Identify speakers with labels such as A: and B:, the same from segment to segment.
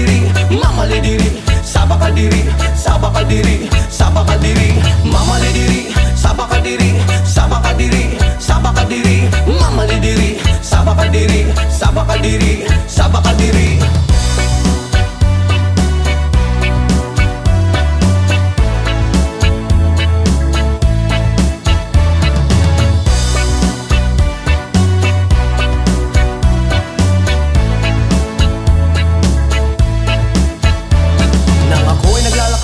A: diri, mama le diri, sabaka diri, sabaka diri, sabaka diri, mama le diri, sabaka diri, sabaka diri, sabaka diri, mama le diri, sabaka diri, sabaka diri, sabaka diri.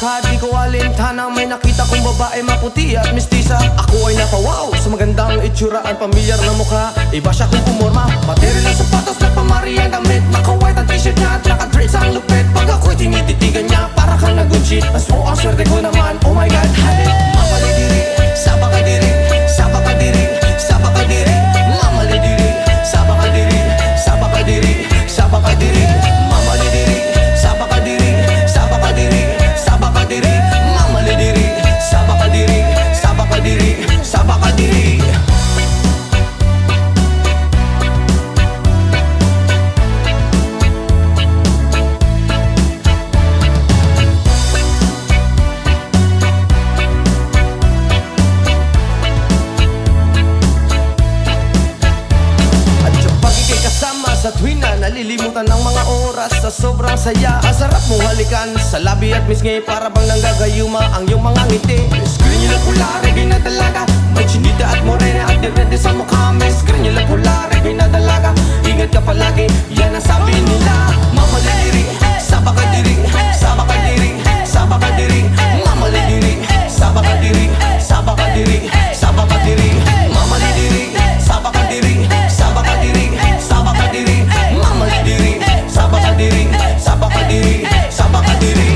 B: Di ko alintana, may nakita kong babae maputi at mistisa. Ako ay napawaw sa magandang itsura at pamilyar na mukha. Iba siya kung pumorma, material ng sapatos na pamari ang damit. Naka-white ang t-shirt niya at naka-dress ang lupit. Pag ako'y tinititigan niya, para kang nag-good-shit. Mas mo ang swerte ko naman, oh my god, hey. Mama le diri, sabaka diri, sabaka diri, sabaka diri, mama le diri, sabaka diri, sabaka diri, sabaka diri, mama le diri, sabaka diri, sabaka diri, sabaka diri, mama le diri, sabaka diri, sabaka diri, sabaka diri. Sa tuwing na nalilimutan ng mga oras sa sobrang saya. Ang sarap mong halikan sa labi at misngi, para bang nanggagayuma ang iyong mga ngiti. Screen nyo lang pula, reggae na dalaga, may chinita at morena at direde sa mukha. May screen nyo lang pula, reggae na dalaga, ingat ka palagi, yan ang sabi nila. Mama le diri, sabaka diri, sabaka diri, sabaka diri, mama le diri, sabaka diri, sabaka diri, sabaka diri, mama le diri, sabaka diri, sabaka diri, sabaka diri, mama le diri, sabaka diri, sabaka diri, sabaka diri.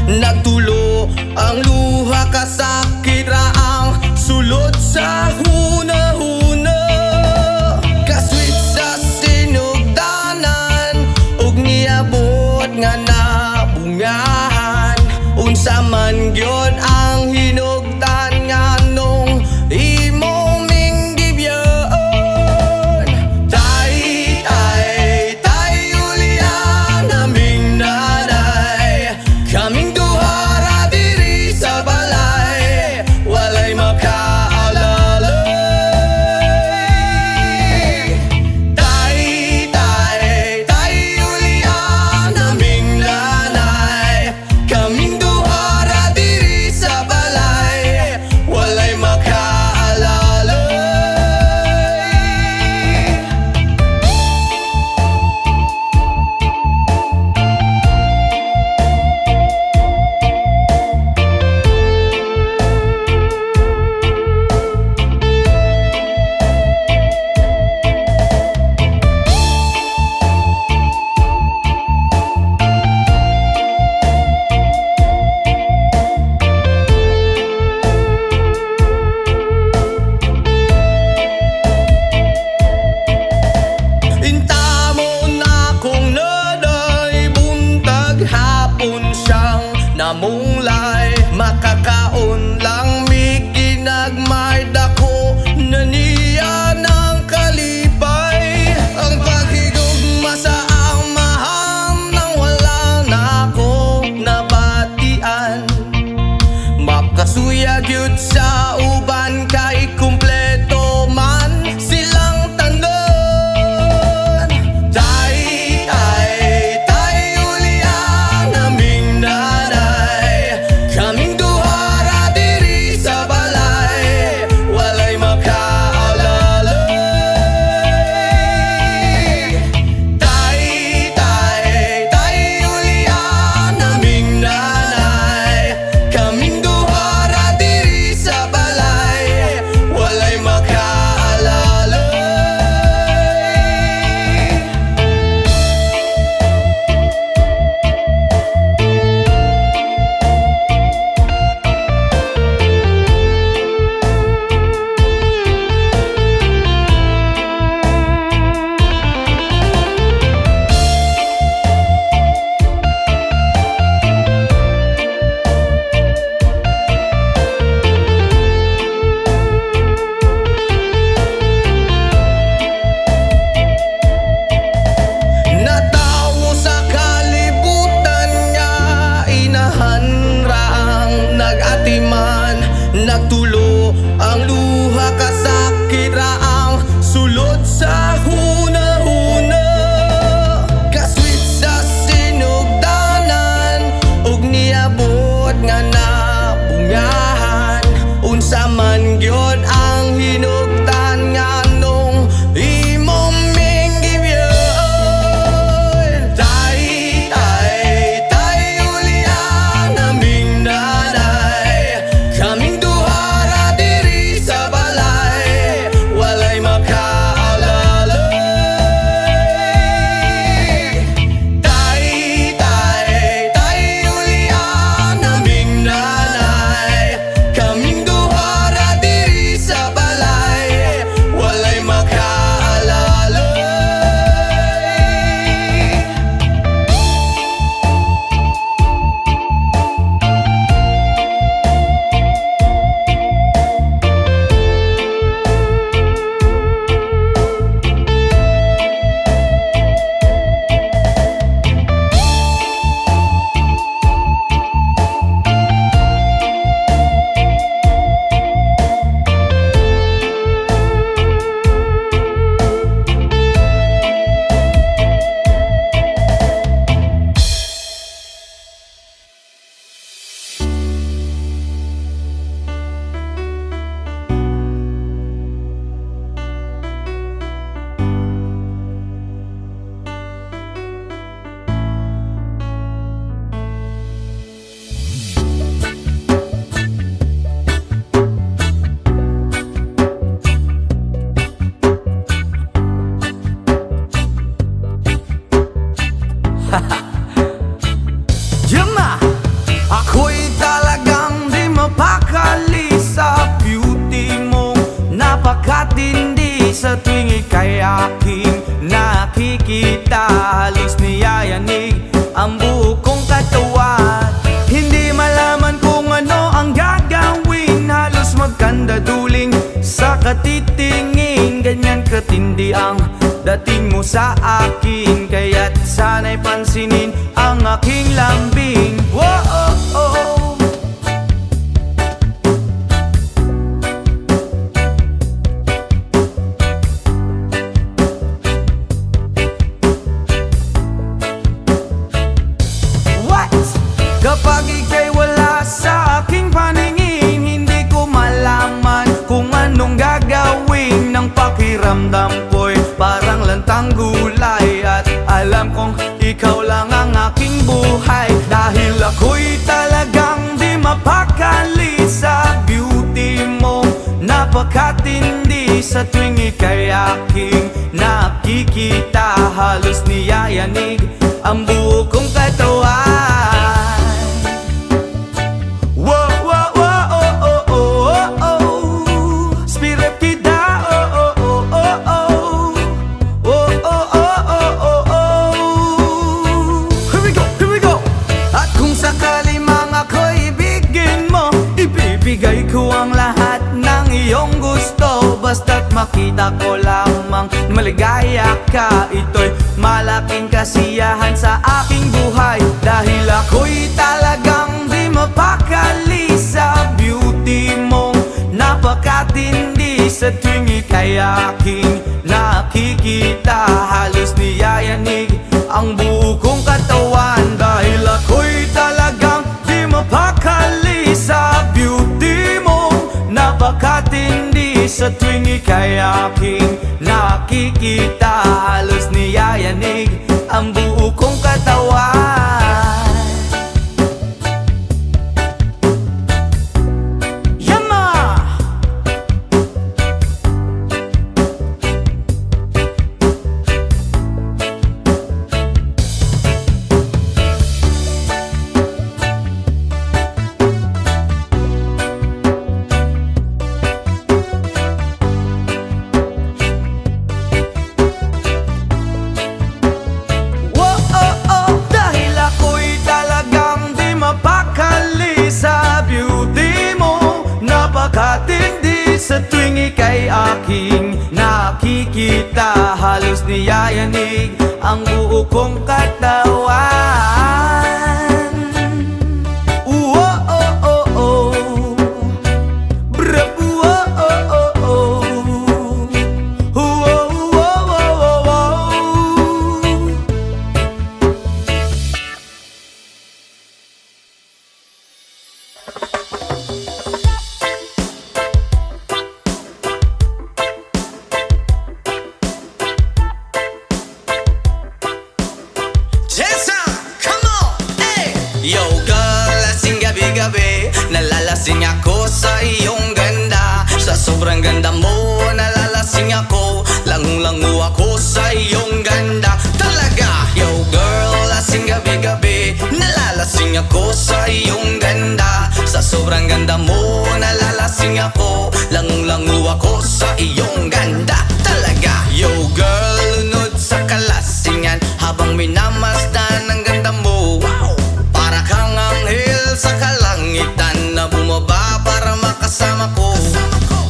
B: Nagtulo ang luha, kasakit raang sulod sa huna-huna. Kaswit sa sinugdanan, ug niabot nga nabungahan. Unsa man gyud ang hinugdan nga nung imong minggibyon. Tay, tay, tay, Julian, naming nanay, kaming duhara diri sa balay. Mayroon siyang namunglay, makakaon lang mi ginagmay dako na niya ng kalipay. Ang paghigugma sa amahan nang wala na akong nabatian, makasuya gyud sa uban kay kumpleto man silang tanan. Tay ulian naming nanay, kaming duhara diri sa balay, walay makaalalay. Tay ulian naming nanay, kaming duhara diri sa balay, walay makaalalay. Natawo sa kalibutan nga inahanrang nag-atiman, nagtulo ang luha kasakit raang sulod sa hunahuna. Kaswit sa sinugdanan ug niabot nga nabungahan, unsa man gyud ang hinugtan nga nung imong minggibyon. Tay ulian naming nanay, kaming duhara diri sa balay, walay makaalalay. Tay ulian naming nanay, kaming duhara diri sa balay, walay makaalalay. Yama! Ako'y talagang di mapakali sa beauty mo, napakatindi sa tuwing ika'y aking nakikita. Halos niyayanig ang buo kong katawan, hindi malaman kung ano ang gagawin. Halos magkandaduling sa katitingin, ganyan katindi ang dating mo sa akin, kaya't sana'y pansinin ang aking lambing. Whoa, oh, oh. What? Kapag ika'y wala sa aking paningin, hindi ko malaman kung anong gagawin. Ng pakiramdam ko'y parang lantang gulay, at alam kong ikaw lang ang aking buhay. Dahil ako'y talagang di mapakali sa beauty mo, napakatindi sa tuwing ika'y aking nakikita. Halos niyayanig ang buo kong katawan. Whoa, whoa, whoa, oh, oh, oh, oh, oh. Spirit kita, oh, oh, oh, oh, oh. Oh, oh, oh, oh, oh, oh. Here we go, here we go.
C: Ibigay ko ang lahat ng iyong gusto, basta't makita ko lamang maligaya ka. Ito'y malaking kasiyahan sa aking buhay, dahil ako'y talagang di mapakali sa beauty mong napakatindi. Sa tuwing ika'y aking nakikita, halos niyayanig ang buo kong katawan. Dahil ako'y talagang di mapakali sa beauty mo napakatindi. Sa tuwing ika'y aking nakikita, halos niyayanig ang buo kong katawan. Yama! Dahil ako'y talagang di mapakali sa beauty mo napakatindi. Sa tuwing ika'y aking nakikita, halos niyayanig ang buo kong katawan. Brap,
A: Jason, come on, hey! Yo girl, lasing gabi-gabi, nalalasing ako sa iyong ganda. Sa sobrang ganda mo, nalalasing ako, langung-langu ako sa iyong ganda. Talaga, yo girl, lasing gabi-gabi, nalalasing ako sa iyong ganda. Sa sobrang ganda mo, nalalasing ako, langung-langu ako sa iyong ganda. Talaga, yo girl, lunod sa kalasingan habang minamasdan ang ganda mo. Para kang anghel sa kalangitan na bumaba para makasama ko.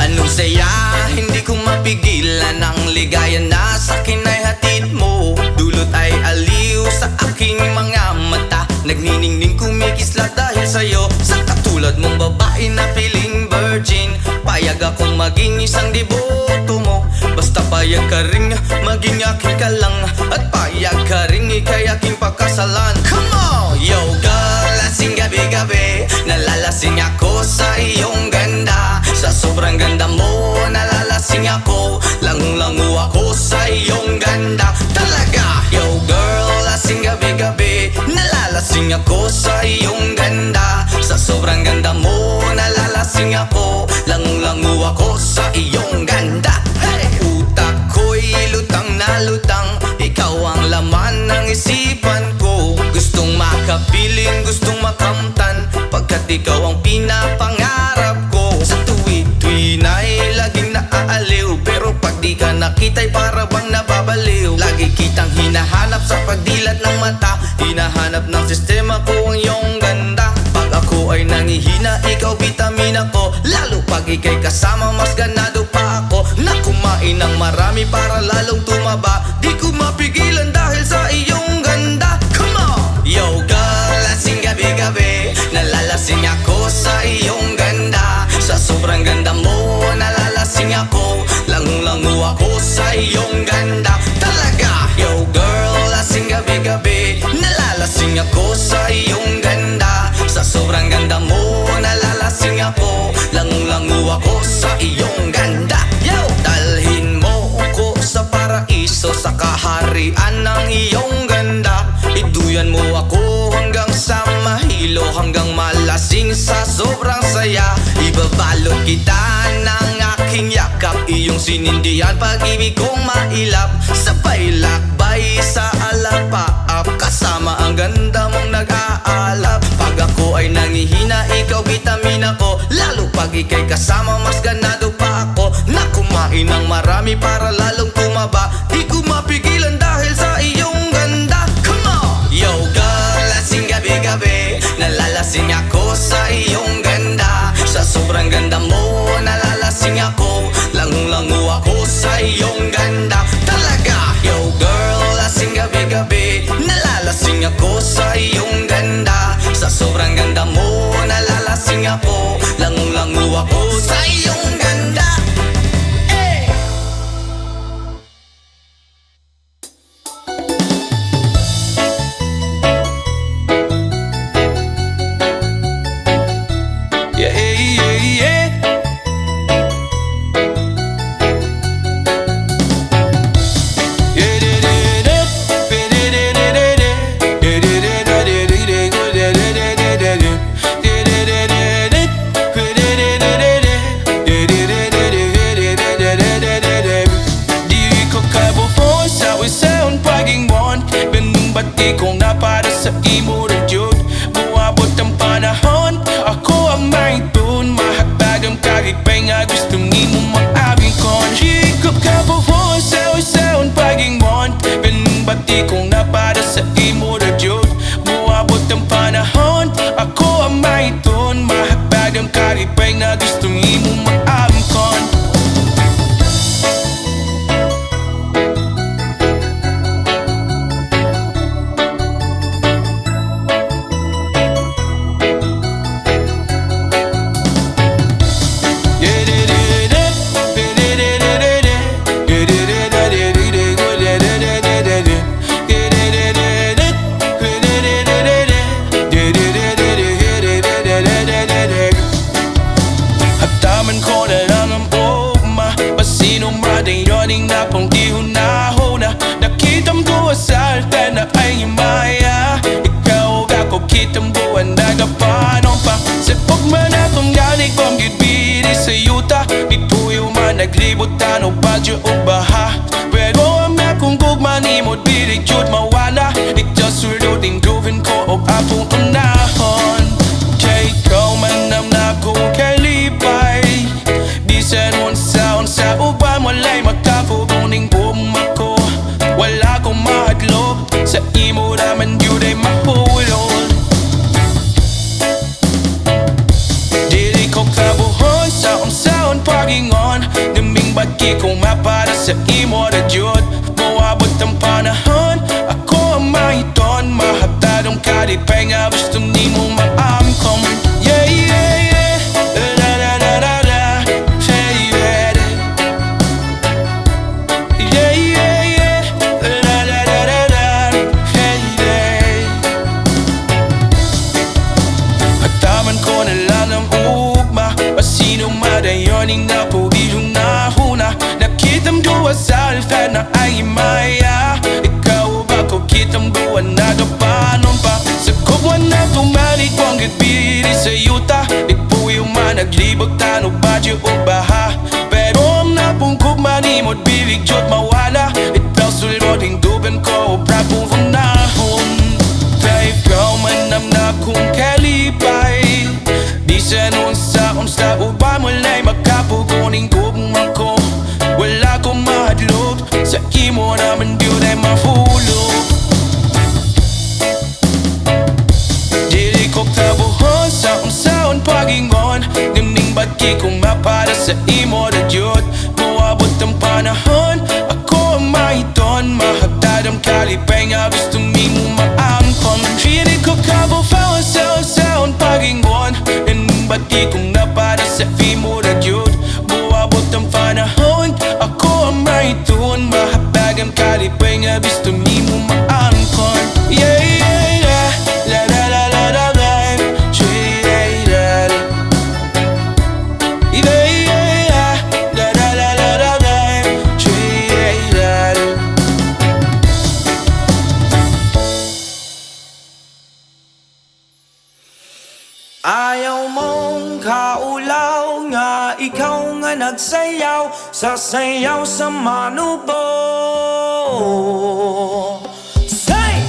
A: Anong saya, hindi ko mapigilan ang ligaya na sa'kin ay hatid mo. Dulot ay aliw sa aking mga mata, nagniningning kumikislat dahil sa'yo. Sa katulad mong babae na piling virgin, payag akong maging isang deboto mo. Basta payag ka ring maging aking ka lang, at payag ka ring ika'y aking pagkasalan. Come on! Yo girl, lasing gabi-gabi, nalalasing ako sa iyong ganda. Sa sobrang ganda mo, nalalasing ako, langung-langu ako sa iyong ganda. Talaga, yo girl, lasing gabi-gabi, nalalasing ako sa iyong ganda. Sa sobrang ganda mo, nalalasing ako, langung-langu ako sa iyong ganda. Hey! Utak ko'y lutang na lutang, ikaw ang laman ng isipan ko. Gustong makapiling, gustong makamtan, pagkat ikaw ang pinapangarap ko. Sa tuwi-tuwi na'y laging naaaliw, pero pag di ka nakita'y para bang nababaliw. Lagi kitang hinahanap sa pagdilat ng mata, hinahanap ng sistema ko ang iyong ganda. Pag ako ay nangihina, ikaw vitamina ko, lalo pag ika'y kasama mas ganado pa ako. Na kumain ng marami para lalong tumaba, di ko mapigilan dahil sa iyong ganda. Come on! Yo girl, lasing gabi-gabi, nalalasing ako sa iyong ganda. Sa sobrang ganda mo, nalalasing ako, langung-langu ako sa iyong ganda. Talaga, yo girl, lasing gabi-gabi, nalalasing ako sa iyong ganda. Sa sobrang ganda mo, nalalasing ako, langung-langu ako sa iyong ganda. Yo! Dalhin mo ko sa paraiso, sa kaharian ng iyong ganda. Iduyan mo ako hanggang sa mahilo, hanggang malasing sa sobrang saya. Ibabalot kita ng aking yakap, iyong sinindihan pag-ibig kong mailap. Sabay lakbay sa alapaap, kasama ang ganda mong nag-aalap. Pag ako ay nangihina, ikaw vitamina ko, lalo pag ika'y kasama mas ganado pa ako. Na kumain ng marami para lalong tumaba, di ko mapigilan dahil sa iyong ganda. Come on! Yo girl, lasing gabi-gabi, nalalasing ako sa iyong ganda. Sa sobrang
D: Mahapagam karipay na gustong imong maamkon. Haptaman ko na lang ang ugma, pasinong madayoning na pang di hunahuna. Nakitam ko sa altar na ay maya, ikaw ako kitam buwan na gapanon pa. Sa pagman akong ganig kong gibiri sa yuta, ituyo man naglibutan o badyo o baha. Pero ang akong gugma ni mo birig yun mawala, ito surdoding gawin ko o apong unahon. Kaya ikaw man ang nakong kalipay, di sa unsa uban walay makapuguning bumako. Wala kong mahadlok, sa imo naman yun ay mahulol. Dili ko kabuhon sa unsaon pagingon, daming bagi kong mapara sa imo na jud. Moabot ang panahon, ako ang mahiton, mahaptadong kalipay nga gusto nimo maamkom. Yeah, yeah, yeah, la la la la la, yeah, yeah, yeah, yeah, yeah, la la la la la, yeah, yeah. Hataman ko na lang ang ugma, pasinong madayoning na pudihong nahuna. Nakitam duwa sa altar na ay maya, ikaw ba ko kitam buwan na gapanon pa. Sa kubwan na tumalig kong gitbiri sa yuta, ipuyo man naglibog tano badyo o baha. Pero ang napungkog manimod birig jod mawala, itaw sulroding dugan ko o prapong hunahon. Kaya ikaw man ang nakong kalipay, di sa unsa uba mulay makapuguning gugmang ko. Wala kong mahadlok, sa imo naman yun ay mahulog. Dili ko kabuhon sa unsaon pagingon, daming bagi kong mapara sa imo na jud. Moabot ang panahon, ako ang mahiton, mahaptadang kalipay nga gusto nimo maamkon. Dili ko kabuhon sa unsaon pagingon, daming bagi kong napara sa imo na jud. Moabot ang panahon, ako ang mahiton, mahaptadang kalipay nga gusto nimo maamkon. Yeah, yeah, yeah, la la la la la la, yeah, yeah, yeah, yeah, la la la la la la, yeah, yeah.
C: Ayaw mong kaulaw nga ikaw nga nagsayaw sa sayaw sa manubo. Say!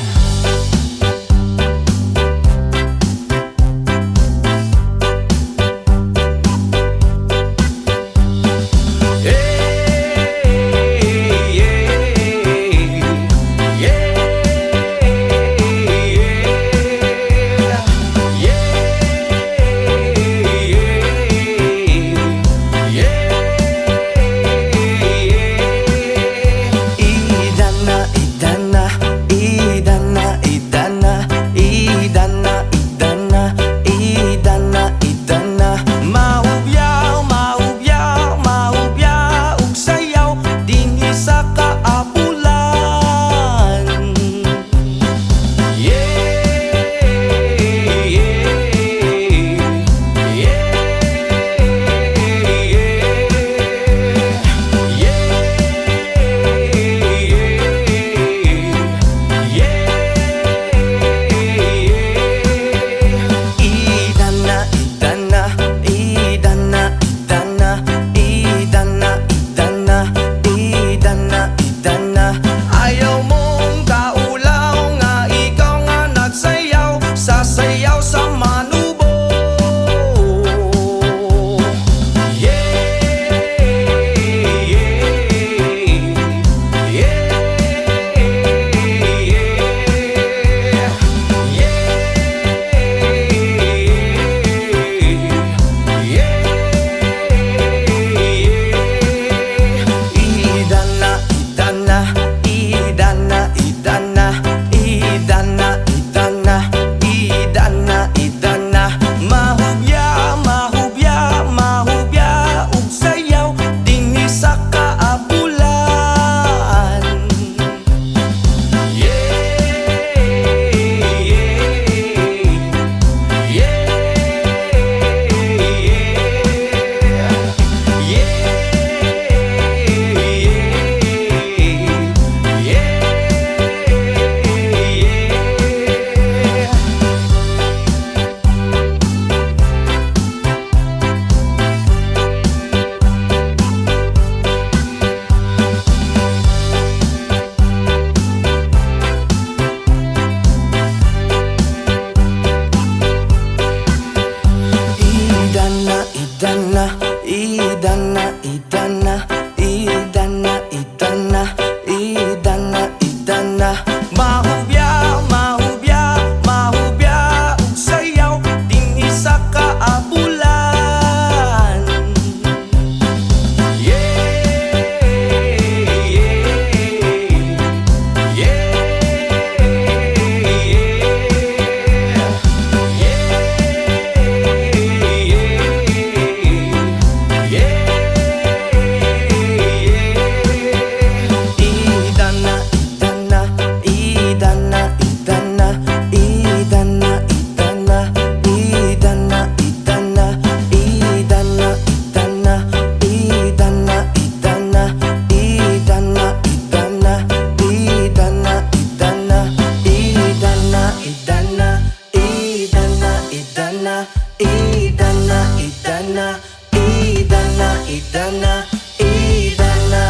B: Idana, Idana, Idana, Idana, Idana.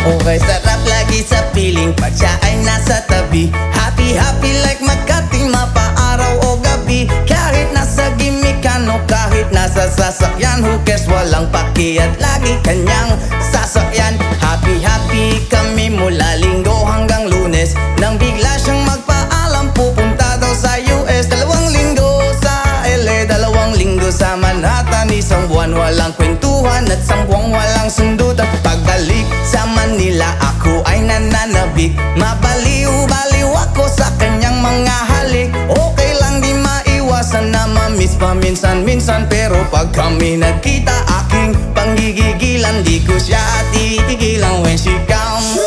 B: Okay, sarap lagi sa piling pag siya ay nasa tabi. Happy, happy like Makati, mapaaraw o gabi. Kahit nasa gimikan o kahit nasa sasakyan, who cares, walang paki at lagi kanyang sasakyan. Happy, happy kami mula Linggo hanggang Lunes. Nang bigla siyang magpaalam, pupunta daw sa US. 2 linggo sa LA, 2 linggo sa Manhattan. Isang buwan walang kwentuhan at 1 buwang walang sundutan. Pagbalik sa Manila, ako ay nananabik. Mabaliw-baliw ako sa kanyang mga halik. Okay lang di maiwasan na mamiss paminsan-minsan, pero pag kami nagkita, aking panggigigilan. Di ko siya titigilan when she comes.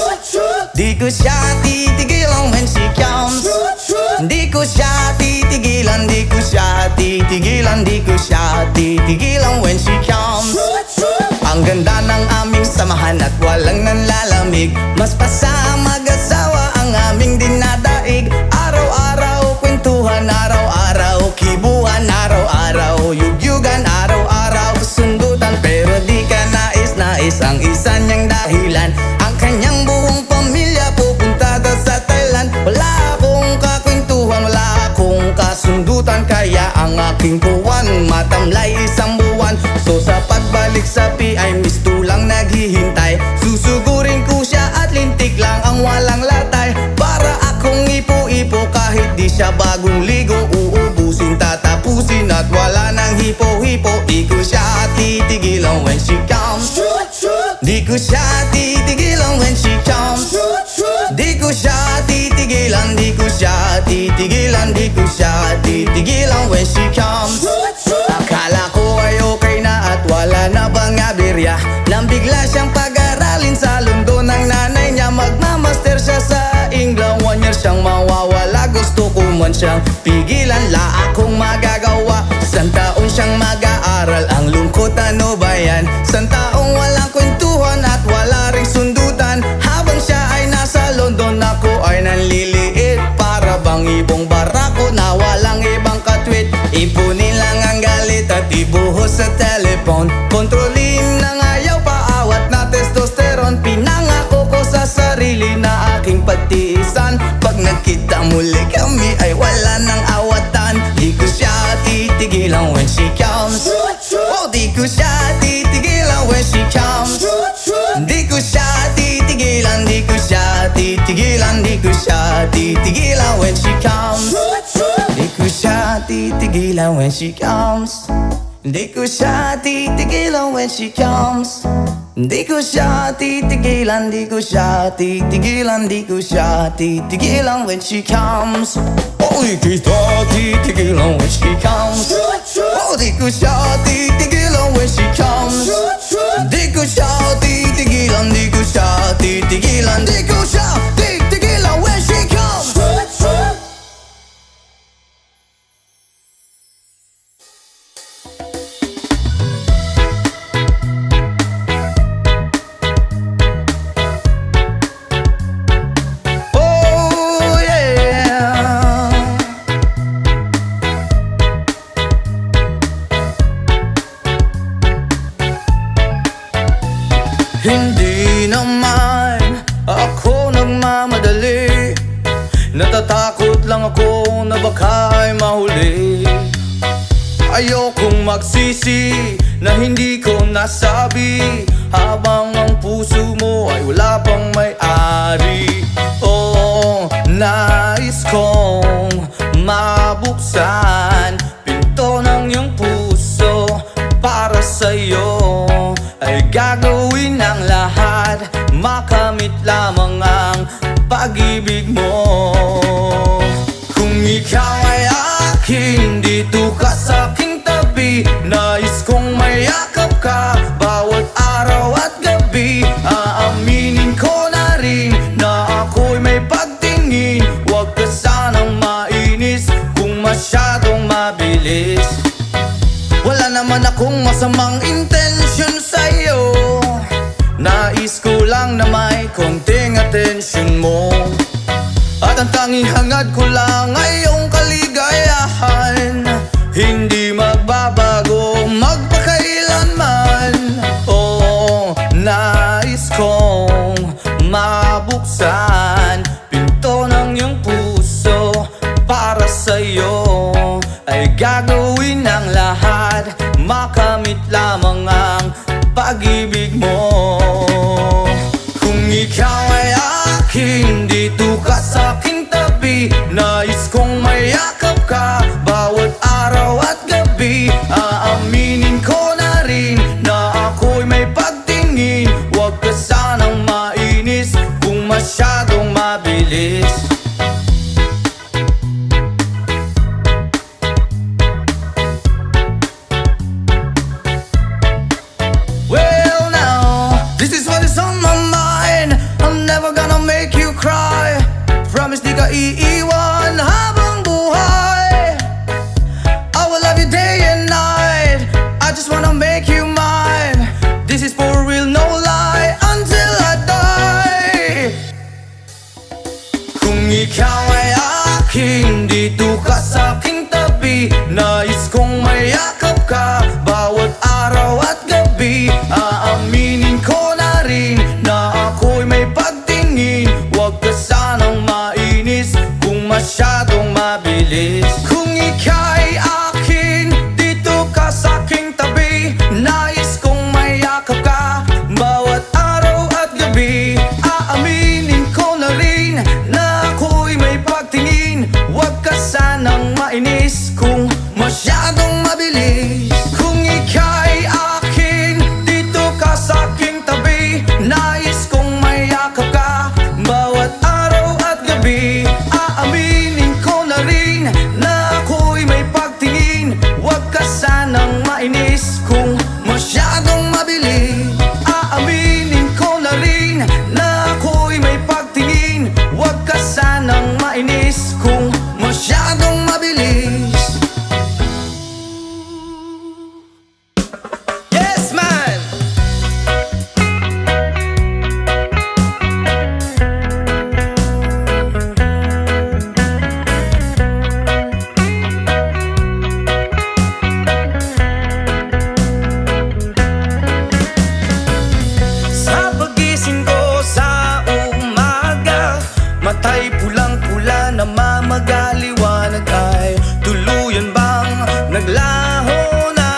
B: Di ko siya titigilan when she comes. Di ko siya titigilan, di ko siya titigilan, di ko siya titigilan when she comes. Ang ganda ng aming samahan at walang nanlalamig. Mas pasa mag-asawa ang aming dinadaig. Araw-araw kwentuhan, araw-araw kibuhan, araw-araw yugyugan, araw-araw sundutan. Pero di ka nais-nais ang isa niyang dahilan. Ang kanyang buong pamilya pupunta daw sa Thailand. Wala akong kakwentuhan, wala akong kasundutan. Kaya ang aking puwan matamlay 1 buwan. So sa pagbalik sa PI, miss tulang naghihintay. Susugurin ko siya at lintik lang ang walang latay. Para akong ipo-ipo kahit di siya bagong ligo. Uubusin, tatapusin at wala nang hipo-hipo. Di ko siya titigilan when she comes. Di ko siya titigilan when she comes. Di ko siya titigilan, di ko siya titigilan, di ko siya titigilan when she comes. Akala ko ay okay na at wala na bang aberya. Nang bigla siyang pag-aralin sa London ng nanay niya. Magmamaster siya sa England, 1 year siyang mawawala. Gusto ko man siyang pigilan, la akong magagawa. 1 taon siyang mag-aaral, ang lungkot ano ba yan? 1 taong walang kwentuhan at wala ring sundutan. Habang siya ay nasa London, ako ay nanliliit. Para bang ibong barako na walang ibang katwit. Ipunin lang ang galit at ibuhos sa telepon. Kontrolin ng ayaw, paawat na testosterone. Pinangako ko sa sarili na aking pagtiisan. Pag nagkita muli kami ay wala nang awatan. Di ko siya titigilan when she comes. Oh, di ko siya titigilan when she comes. Di ko siya titigilan, di ko siya titigilan, di ko siya titigilan when she comes. Di ko siya titigilan when she comes. Di ko siya titigilan when she comes. Di ko siya titigilan, di ko siya titigilan, di ko siya titigilan when she comes. Oh, di ko siya titigilan when she comes. Oh, di ko siya titigilan when she comes. Di ko siya titigilan, di ko siya titigilan, di ko siya titigilan when she comes. Oh yeah. Hindi naman ako nagmamadali. Natatakot lang ako na baka'y mahuli. Ayokong magsisi na hindi ko nasabi, habang ang puso mo ay wala pang may-ari. Oh, nais kong mabuksan pinto ng iyong puso para sa'yo. Ay gagawin ang lahat, makamit lamang ang pag-ibig mo. akin, dito ka sa aking tabi. Nais kong mayakap ka bawat araw at gabi. Aaminin ko na rin na ako'y may pagtingin. Huwag ka sanang mainis kung masyadong mabilis. Wala naman akong masamang intensyon sa'yo. Nais ko lang na may konting atensyon mo. At ang tanging hangad ko lang ay iyong kaligayahan. Hindi magbabago magpakailanman. Oo, nais kong mabuksan pinto ng iyong puso. Para sa'yo ay gagawin ang lahat. Makamit lamang ang pag-ibig mo. Kung ikaw ay akin, dito ka sa aking tabi. Nais kong mayakap ka bawat araw at gabi. Aaminin ko na rin na ako'y may pagtingin. Huwag ka sanang mainis kung masyadong mabilis. Well now, this is what is on my mind. I'm never gonna make you cry. Promise di ka iiwan habang buhay. I will love you day and night. I just wanna make you mine. This is for real, no lie, until I die. Kung ikaw ay akin, dito ka sa aking tabi. Nais kong mayakap ka bawat araw at gabi. Aaminin ko na rin na ako'y may pagtingin. Huwag ka sanang mainis kung masyadong mabilis. Kung ika'y akin, dito ka sa aking tabi. Nais kong mayakap ka bawat araw at gabi. Aaminin ko na rin na ako'y may pagtingin. Huwag ka sanang mainis kung masyadong mabilis. Kung ika'y akin, dito ka sa aking tabi. Nais kong mayakap ka bawat araw at gabi. Aaminin ko na rin na ako'y may pagtingin. Huwag ka sanang mainis kung masyadong mabilis. Aaminin ko na rin na ako'y may pagtingin. Huwag ka sanang mainis kung masyadong mabilis. Yes, man! Sa pagising ko sa umaga, matay pulang-pula na mamagaliwanag ay tuluyan bang naglaho na?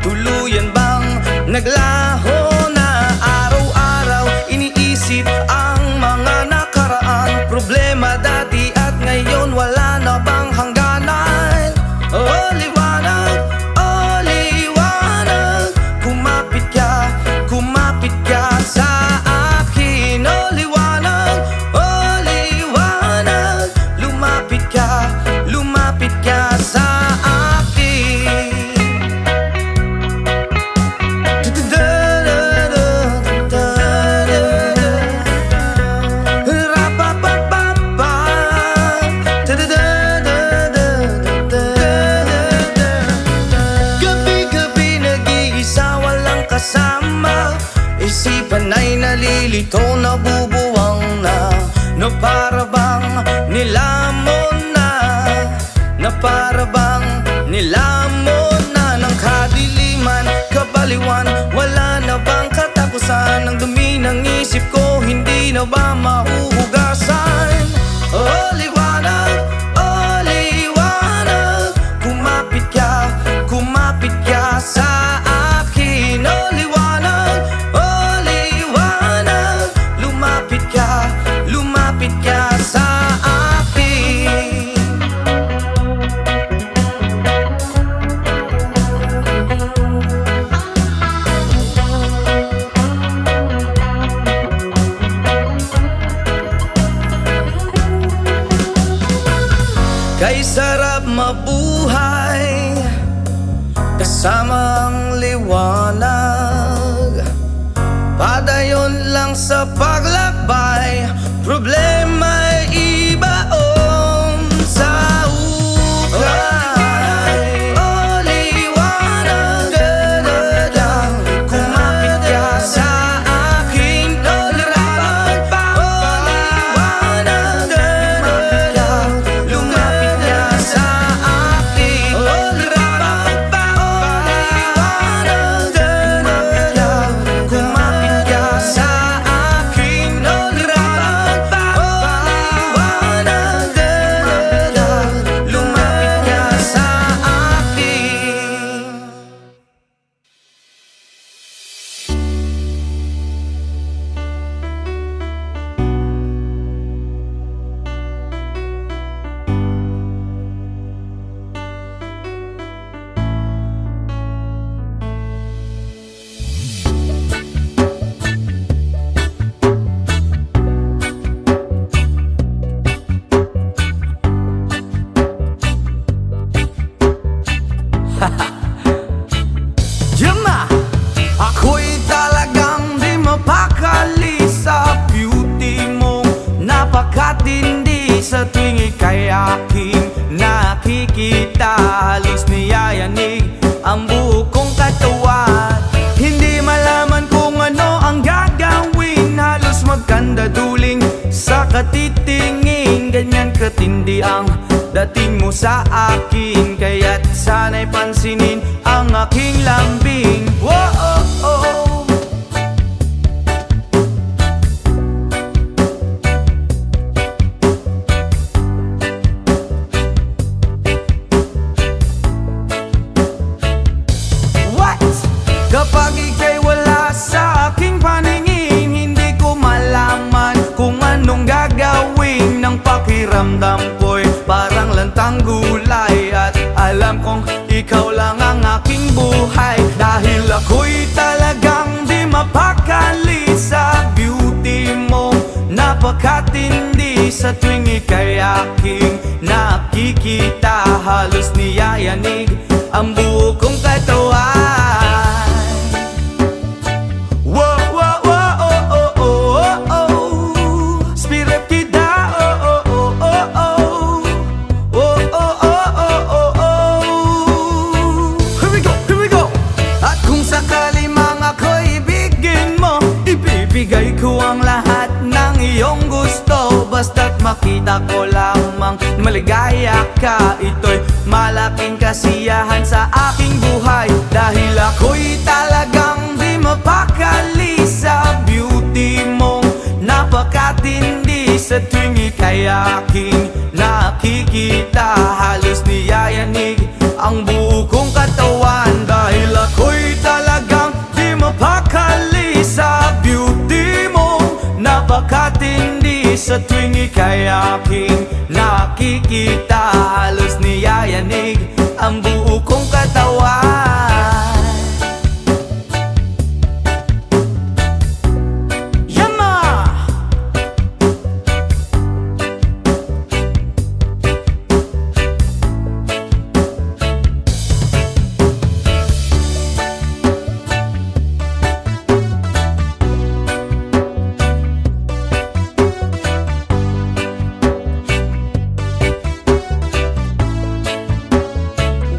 B: Tuluyan bang naglaho na? Araw-araw iniisip ang mga nakaraan. Problema dati at ngayon wala na bang hangganan? Oh liwanag, oh liwanag. Kumapit ka sa akin. Oh liwanag, oh liwanag. Lumapit ka sa akin. Gabi-gabi nag-iisa walang kasama. Isipan ay nalilito, nabubuwang na. Na para bang nilamon na. Na para bang nilamon na. Ng kadiliman, kabaliwan, wala na bang katapusan? Ang dumi ng isip ko, hindi na ba mahuhugasan? Oh liwanag, oh liwanag. Kumapit ka sa akin. Oh liwanag, oh liwanag. Lumapit ka sa akin.
C: Kay sarap mabuhay kasama ang liwanag. Padayon lang sa paglakbay, problema ay ibaon sa ukay. O liwanag, da-da-da, kumapit ka sa akin. O liwanag, da-da-da, lumapit ka sa akin. O liwanag, da-da-da, kumapit ka sa akin. O liwanag, da-da-da, lumapit ka sa akin. Yama! Ako'y talagang di mapakali sa beauty mo. Napakatindi sa tuwing ika'y aking nakikita. Halos niyayanig ang buo kong katawan. Hindi malaman kung ano ang gagawin. Halos magkandaduling sa katitingin. Ganyan katindi ang dating mo sa akin. Kaya't sana'y pansinin ang aking lambing. Whoa, oh, oh. What? Kapag ika'y wala sa aking paningin, hindi ko malaman kung anong gagawin. Ng pakiramdam ko'y parang lantang gulay. At alam kong ikaw lang ang aking buhay. Dahil ako'y talagang di mapakali sa beauty mo. Napakatindi sa tuwing ika'y aking nakikita. Halos niyayanig ang buo kong katawan. Whoa, whoa, whoa, oh, oh, oh, oh, oh. Spirit kita, oh, oh, oh, oh, oh. Oh, oh, oh, oh, oh, oh. Here we go, here we go. At kung sakali mang ako'y ibigin mo, ibibigay ko ang lahat ng iyong gusto. Basta't makita ko lamang maligaya ka. Ito'y malaking kasiyahan sa aking buhay. Dahil ako'y talagang di mapakali sa beauty mo. Napakatindi sa tuwing ika'y aking nakikita. Halos niyayanig ang buo kong katawan. Dahil ako'y talagang di mapakali sa beauty mo. Napakatindi sa tuwing ika'y aking nakikita. Halos niyayanig ang buo kong katawan. Yama!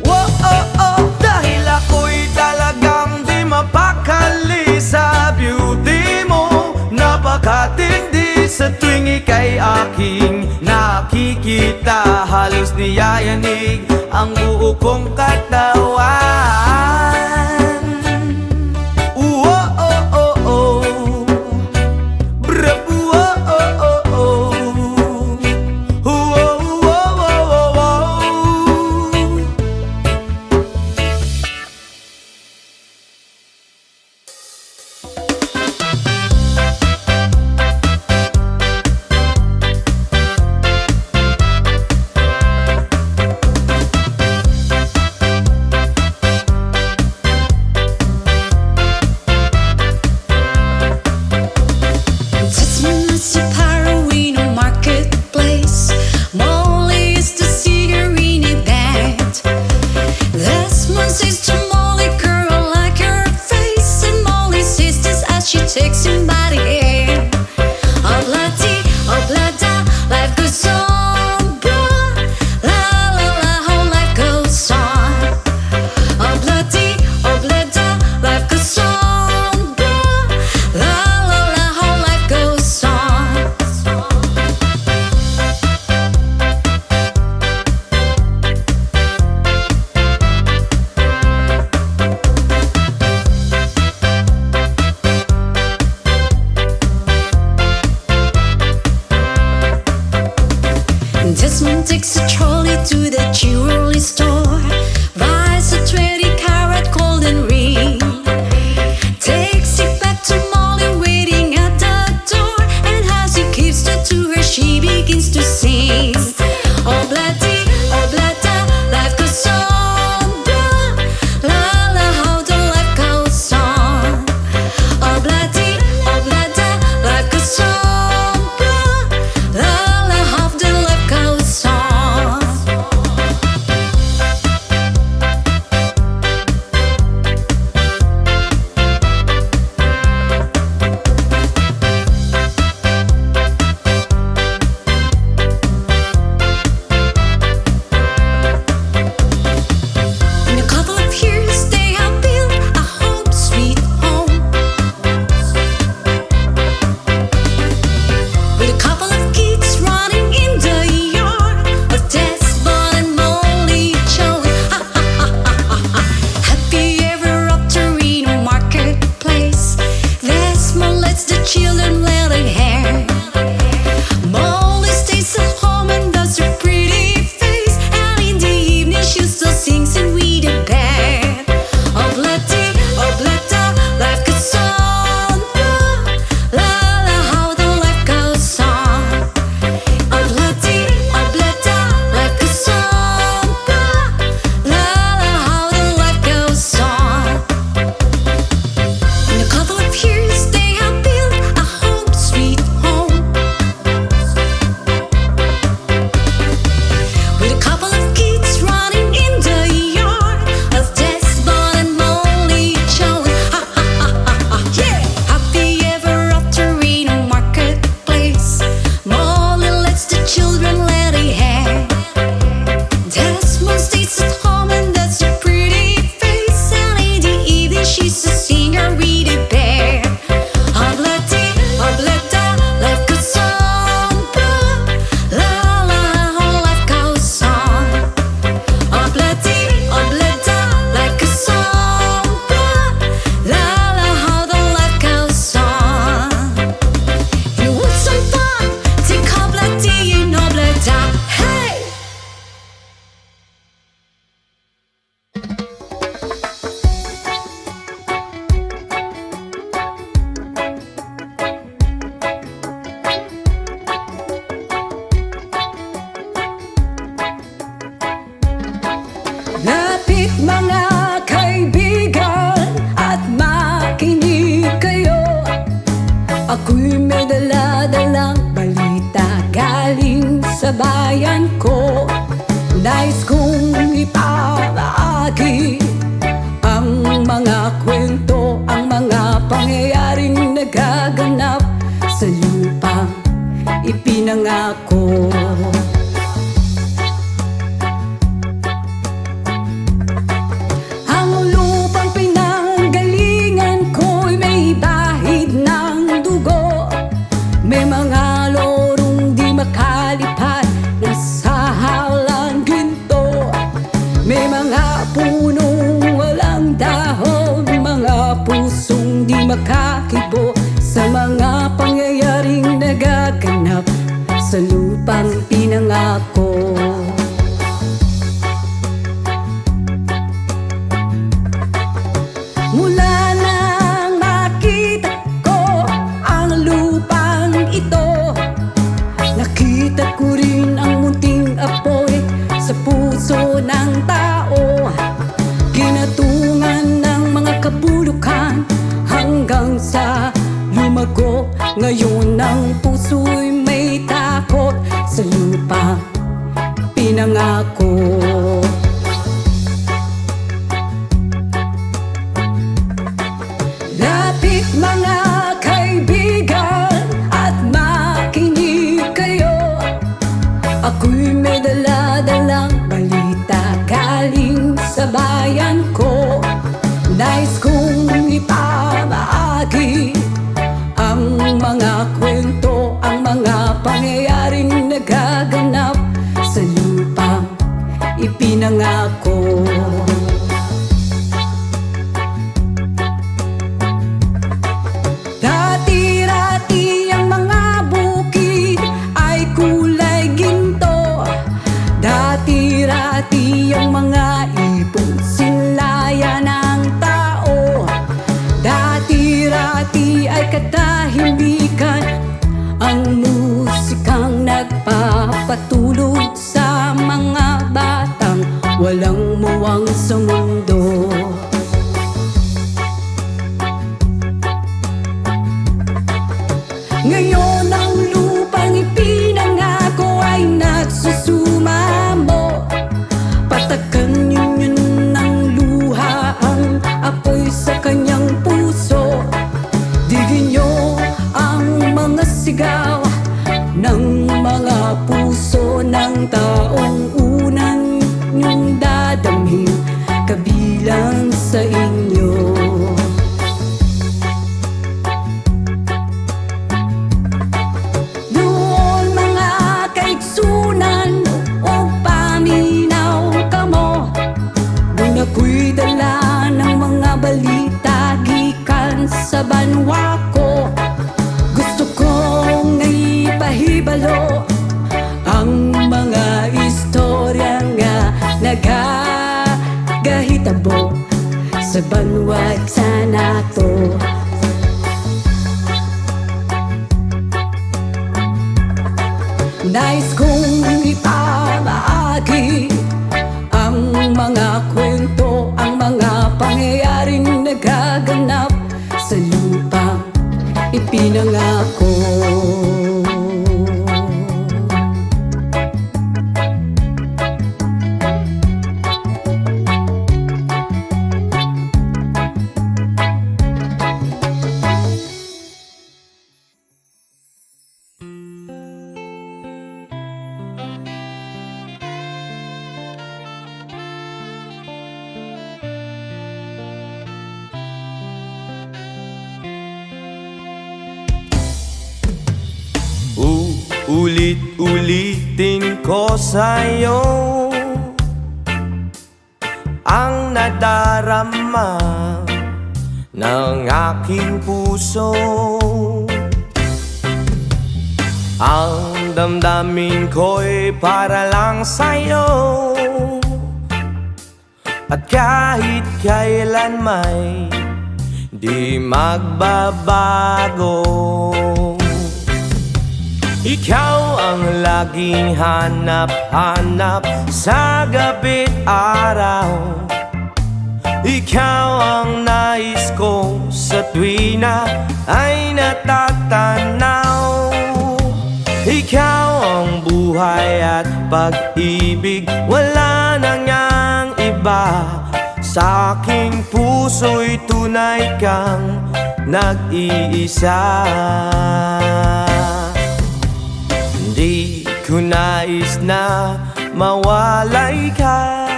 C: Whoa, oh, oh. Dahil ako'y talagang di mapakali sa beauty mo. Napakatindi sa tuwing ika'y aking nakikita. Halos niyayanig ang buo kong katawan. Whoa, oh, oh, oh. Brap, whoa, oh, oh, oh. Whoa, whoa, whoa, whoa, whoa.
E: trolley to the jewelry store, buys a 20-carat golden ring, takes it back to Molly waiting at the door, and as he gives it to her, she begins to sing. Oh bloody, life goes on, blah, la la, how the life goes on. Oh bloody, life goes on, blah, la la, how the life goes on. In a couple of years, they have built a home, sweet home, with a couple of kids running in the yard of Desmond and Molly Jones. Ha ha ha ha ha. Happy ever after in a marketplace, Desmond lets the children let it hair. Molly stays at home and does her pretty face, and in the evening she still sings and with a band. Oh bloody, life goes on, blah, la la, how the life goes on. Oh bloody, life goes on, blah, la la, how the life goes on. In a couple of years, they have built a home, sweet home, with a couple of kids running in the yard of Desmond and Molly Jones. Ha ha ha ha ha. Yeah. Happy ever after in a marketplace, Molly lets the children let it hair. Desmond stays at home and does her pretty face, and in the evening she's a singer with a bear. Oh bloody, life goes on, blah, la la, how life goes on. Oh bloody, life goes on, blah, la la, how the life goes on. You want some fun? Take a bloody, you know bloody, hey.
F: Lapit mga kaibigan at makinig kayo. Ako'y may dala-dalang balita galing sa bayan ko. Nais kong ipamahagi ang mga kwento, ang mga pangyayaring nagaganap sa lupang ipinangako. Ang lupang pinanggalingan ko'y may bahid ng dugo. May mga lorong di makalipad na sa halang ginto. May mga punong walang dahon, mga pusong di makakibo sa mga pangyayaring nagaganap sa lupang pinangako. Mula nang makita ko ang lupang ito, nakita ko rin ang munting apoy sa puso ng tao. Ginatungan ng mga kabulukan hanggang sa lumago. Ngayon ang puso'y may takot sa lupang pinangako. Lapit mga kaibigan at makinig kayo. Ako'y may dala-dalang balita galing sa bayan ko. Nais kong ipamahagi ang mga kwento, ang mga pangyayaring nagaganap sa lupang ipinangako. Dati ang mga bukid ay kulay ginto. Dati-rati ang mga ibon sinlaya ng tao. Dati-rati ay katahimikan ang musikang nagpapatulog sa mga batang walang muwang sa mundo. Ngayon ang lupang ipinangako ay nagsusumamo. Patakan yun ng luha ang apoy sa kanyang puso. Digin niyo ang mga sigaw ng mga puso ng taong unang niyong dadamhin kabilang sa inyo. Doon mga kaigsunan o paminaw kamo, doon ako'y dala ng mga balita gikan sa banwa ko. Gusto kong ipahibalo ang mga istorya nga nagagahitabo sa banwa sa nato. Nais kong ipamaagi ang mga kwento, ang mga pangyayaring nagaganap sa lupang ipinangako.
C: Ulit-ulitin ko sa'yo ang nadarama ng aking puso. Ang damdamin ko'y para lang sa'yo, at kahit kailan may di magbabago. Ikaw ang laging hanap-hanap sa gabi't araw. Ikaw ang nais ko sa tuwina ay natatanaw. Ikaw ang buhay at pag-ibig, wala nang ngang iba. Sa aking puso'y tunay kang nag-iisa. Di ko nais na mawalay ka,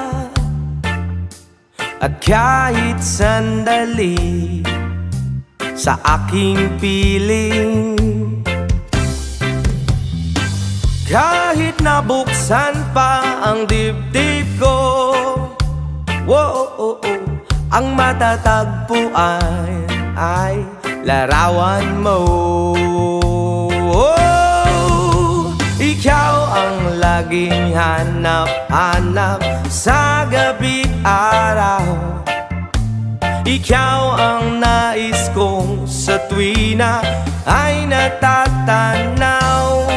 C: at kahit sandali sa aking piling. Kahit nabuksan pa ang dibdib ko, ang matatagpuan ay larawan mo. Ikaw ang laging hanap-hanap sa gabi't araw. Ikaw ang nais kong sa tuwina ay natatanaw.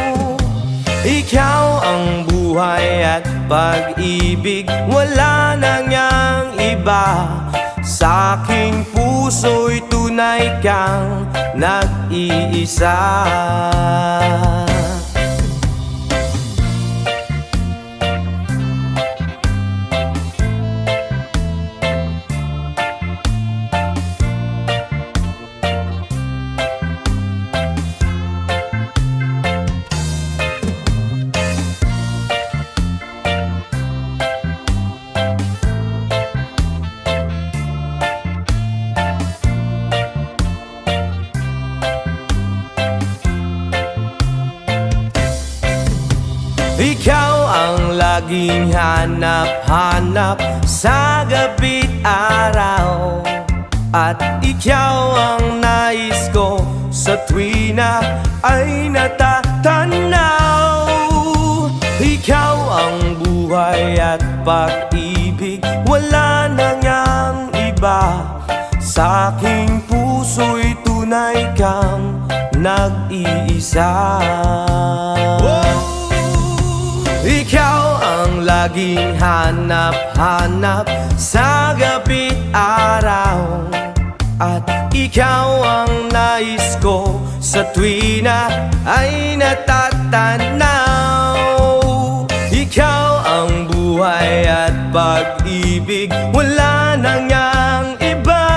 C: Ikaw ang buhay at pag-ibig, wala nang ngang iba. Sa aking puso'y tunay kang nag-iisa. Ikaw ang laging hanap-hanap sa gabi't araw, at ikaw ang nais ko sa tuwina ay natatanaw. Ikaw ang buhay pag-ibig, wala na niyang iba. Sa aking puso'y tunay kang nag-iisa. Ikaw ang laging hanap-hanap sa gabi't araw, at ikaw ang nais ko sa tuwi na ay natatanaw. Ikaw ang buhay at pag-ibig, wala na niyang iba.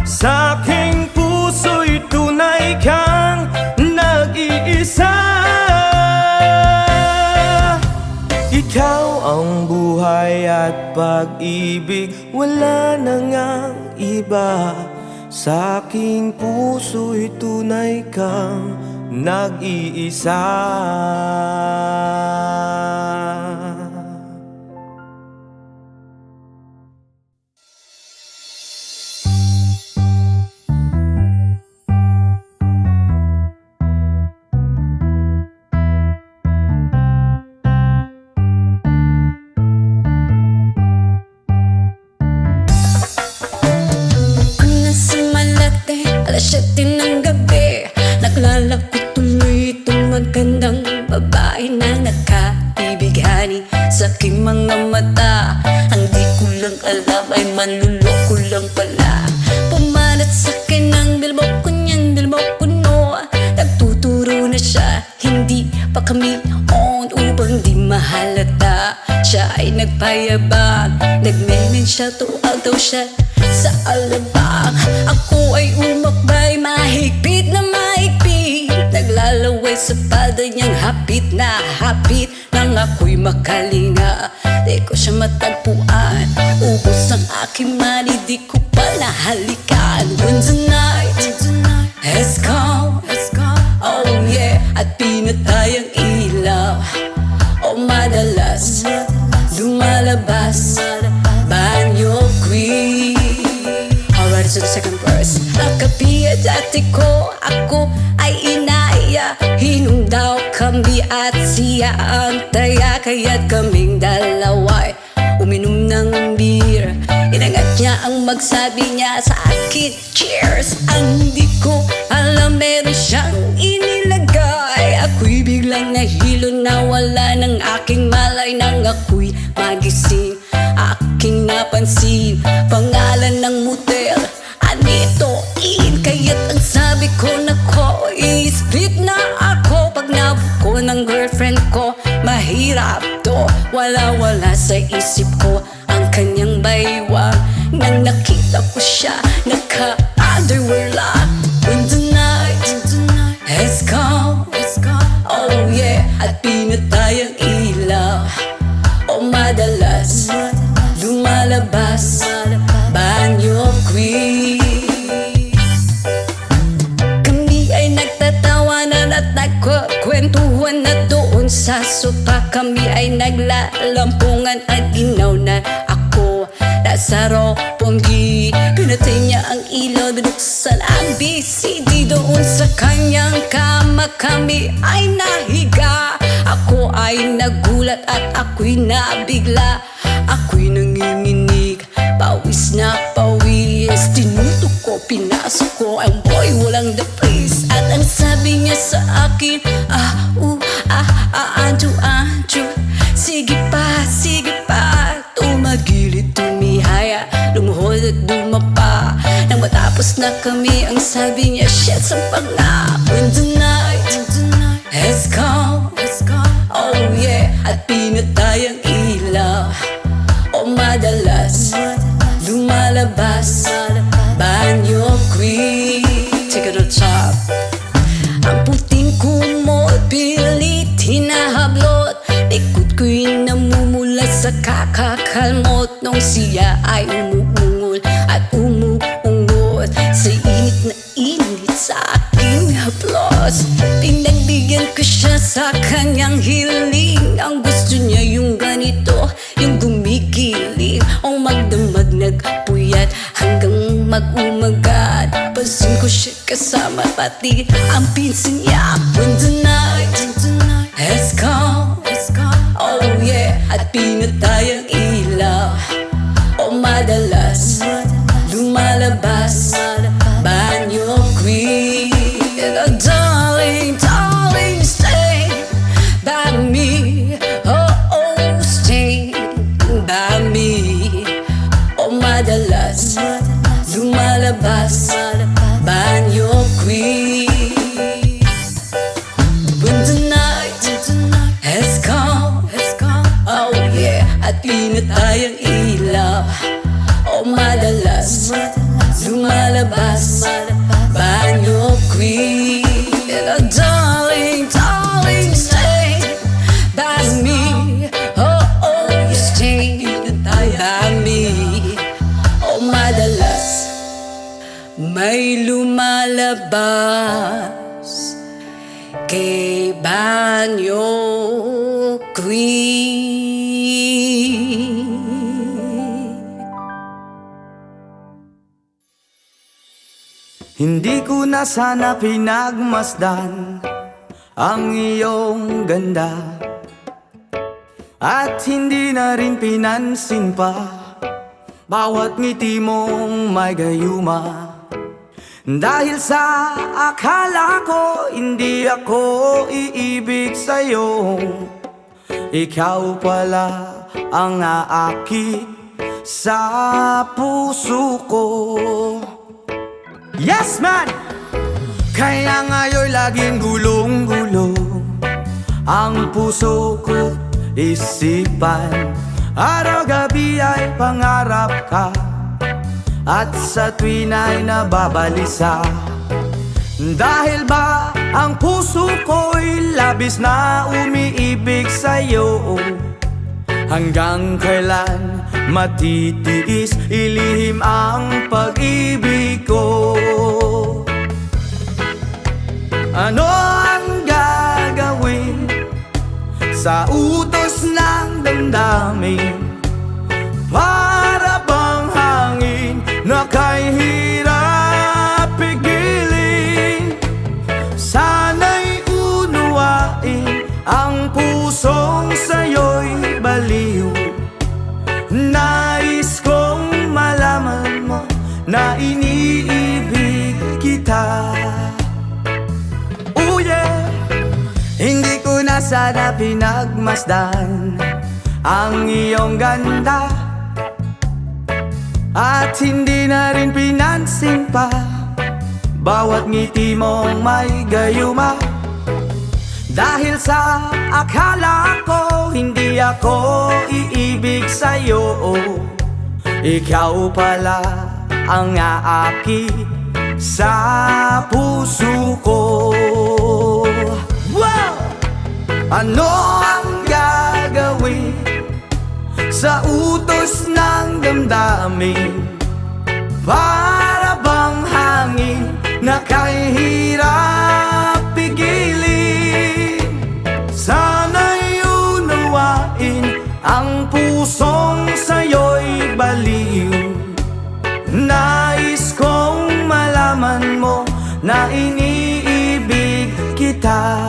C: Sa aking puso'y tunay kang nag-iisa. Ikaw ang buhay at pag-ibig, wala na ngang iba. Sa aking puso'y tunay kang nag-iisa.
F: Alas 7 ng gabi, naglalapit tuloy itong magandang babae na nakabibighani sa aking mga mata. Ang di ko lang alam ay manluloko lang pala. Pumanat sa akin ang bilbok ko niyan, bilbok ko no. Nagtuturo na siya, hindi pa kami on upang di mahalata. Siya ay nagpayabang, nagmemen siya, tuwag daw siya sa alabang. Ako ay umakbay, mahigpit na mahigpit, naglalaway sa palda niyang hapit na hapit. Nang ako'y makalinga, di ko siya matagpuan. Ubos ang aking mani, di ko pa nahalikan. When the night has come, oh yeah, at pinatay ang ilaw, oh madalas lumalabas banyo queen. Alright, so the second verse. Nakapiya dati ko, ako ay inaya. Hinundaw kami at siya ang taya, kaya't kaming dalawa'y uminom ng beer. Inangat niya ang magsabi niya sa akin, cheers. Ang hindi ko alam, meron siyang inilagay. Ako'y biglang nahilo, nawala ng aking malay. Nang ako'y magising, aking napansin pangalan ng motel, Anito Inn. Kaya't ang sabi ko, nako, i-split na ako. Pag nabuko ng girlfriend ko, mahirap to. Wala-wala sa isip ko ang kanyang baywang. Nang nakita ko siya, naka-underwear lang. When the night has come, oh yeah, at pinatay ang ilaw, oh madalas lumalabas banyo queen. Kami ay nagtatawanan at nagkukwentuhan na doon sa sopa. Kami ay naglalampungan at ginaw na ako nasa roponggi. Pinatay niya ang ilaw, binuksan ang BCD. Doon sa kanyang kama kami ay nahiga. Ako ay nagulat at ako'y nabigla. Ako'y nanginginig, pawis na pawis. Tinutok ko, pinasok ko ang boy, walang the place. At ang sabi niya sa akin, Andrew, sige pa, tumagilid, tumihaya, lumuhod at dumapa. Nang matapos na kami, ang sabi niya, shit, sampag na. When the night has come, oh yeah, at pinatay ang ilaw, oh madalas lumalabas banyo queen. Take it to the top. Ang puting kumot, pilit hinahablot, likod ko'y namumula sa kakakalmot. Nung siya ay umuungol at umuungot sa init na init sa aking haplos, pinagbigyan ko siya sa kanyang hiling. Ang gusto niya yung ganito, yung gumigiling, o magdamag nagpuyat hanggang mag-umagat. Pansin ko siya kasama pati ang pinsan niya. When the night has come, oh yeah, at pinatay ang ilaw, lumalabas, banyo queen. When the night has come, oh yeah, at pinatay ang ilaw, oh madalas lumalabas, banyo queen. And oh darling, darling, stay by me, oh oh, stay by me. Oh madalas may lumalabas kay banyo queen.
C: Hindi ko na sana pinagmasdan ang iyong ganda, at hindi na rin pinansin pa bawat ngiti mong may gayuma. Dahil sa akala ko hindi ako iibig sa'yo, ikaw pala ang aakit sa puso ko. Yes man! Kaya ngayon laging gulong-gulo ang puso ko, isipan. Araw-gabi ay pangarap ka, at sa tuwin ay nababalisa. Dahil ba ang puso ko'y labis na umiibig sa'yo, hanggang kailan matitiis ilihim ang pag-ibig ko? Ano ang gagawin sa utos ng damdamin? Para bang hangin na kay hirap pigilin? Sana'y unuwain ang pusong sa'yo'y baliw. Nais kong malaman mo na iniibig kita. Oh yeah! Hindi ko na sana pinagmasdan ang iyong ganda, at hindi na rin pinansin pa bawat ngiti mong may gayuma. Dahil sa akala ko hindi ako iibig sa'yo, ikaw pala ang aakit sa puso ko. Wow! Ano ang gagawin sa utos ng damdamin? Para bang hangin na kay hirap pigilin? Sana'y unawain ang pusong sa'yo'y baliw. Nais kong malaman mo na iniibig kita.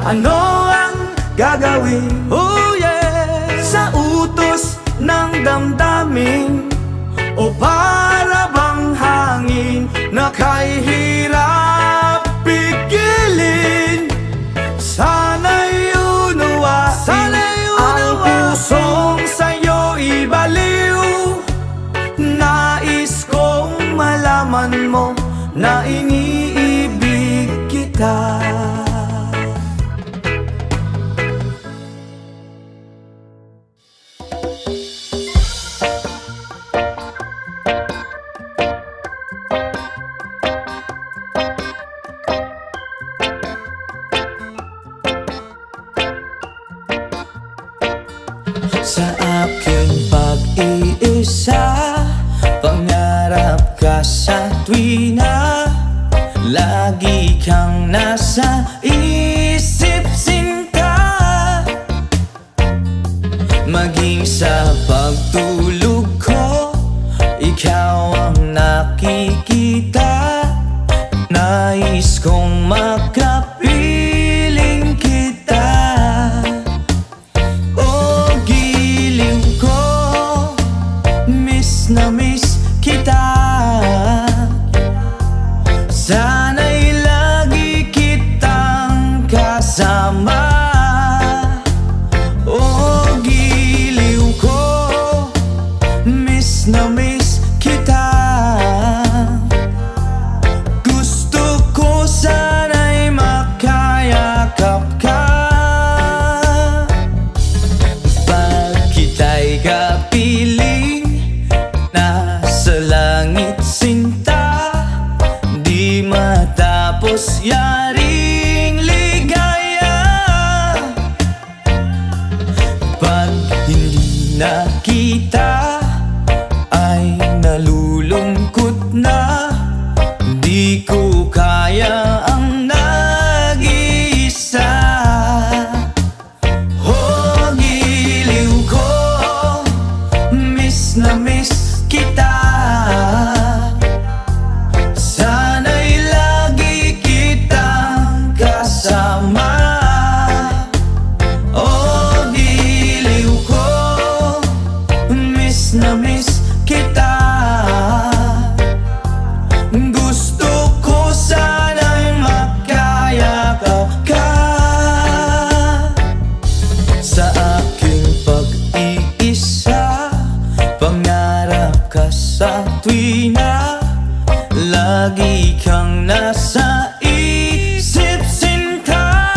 C: Ano ang gagawin, oh yeah, sa utos ng damdamin? O para bang hangin na kay hirap pigilin? Sana'y unawain ang pusong sa'yo'y baliw. Nais kong malaman mo na iniibig kita. Sa aking pag-iisa, pangarap ka sa tuwina. Lagi kang nasa isip sinta, maging sa pagtulog ko, ikaw ang nakikita. Nais kong makapiling kita. Na miss kita. Sana'y lagi kitang kasama. Oh, giliw ko, miss na miss Pag hindi na kita ay nalulungkot na. Di ko kaya ang nag-iisa. Oh, giliw ko, miss na miss kita. Sana'y lagi kitang kasama. Oh, giliw ko, miss na miss kita. Gusto ko sana'y makayakap ka. Sa aking pag-iisa, pangarap ka sa tuwina. Lagi kang nasa isip, sinta.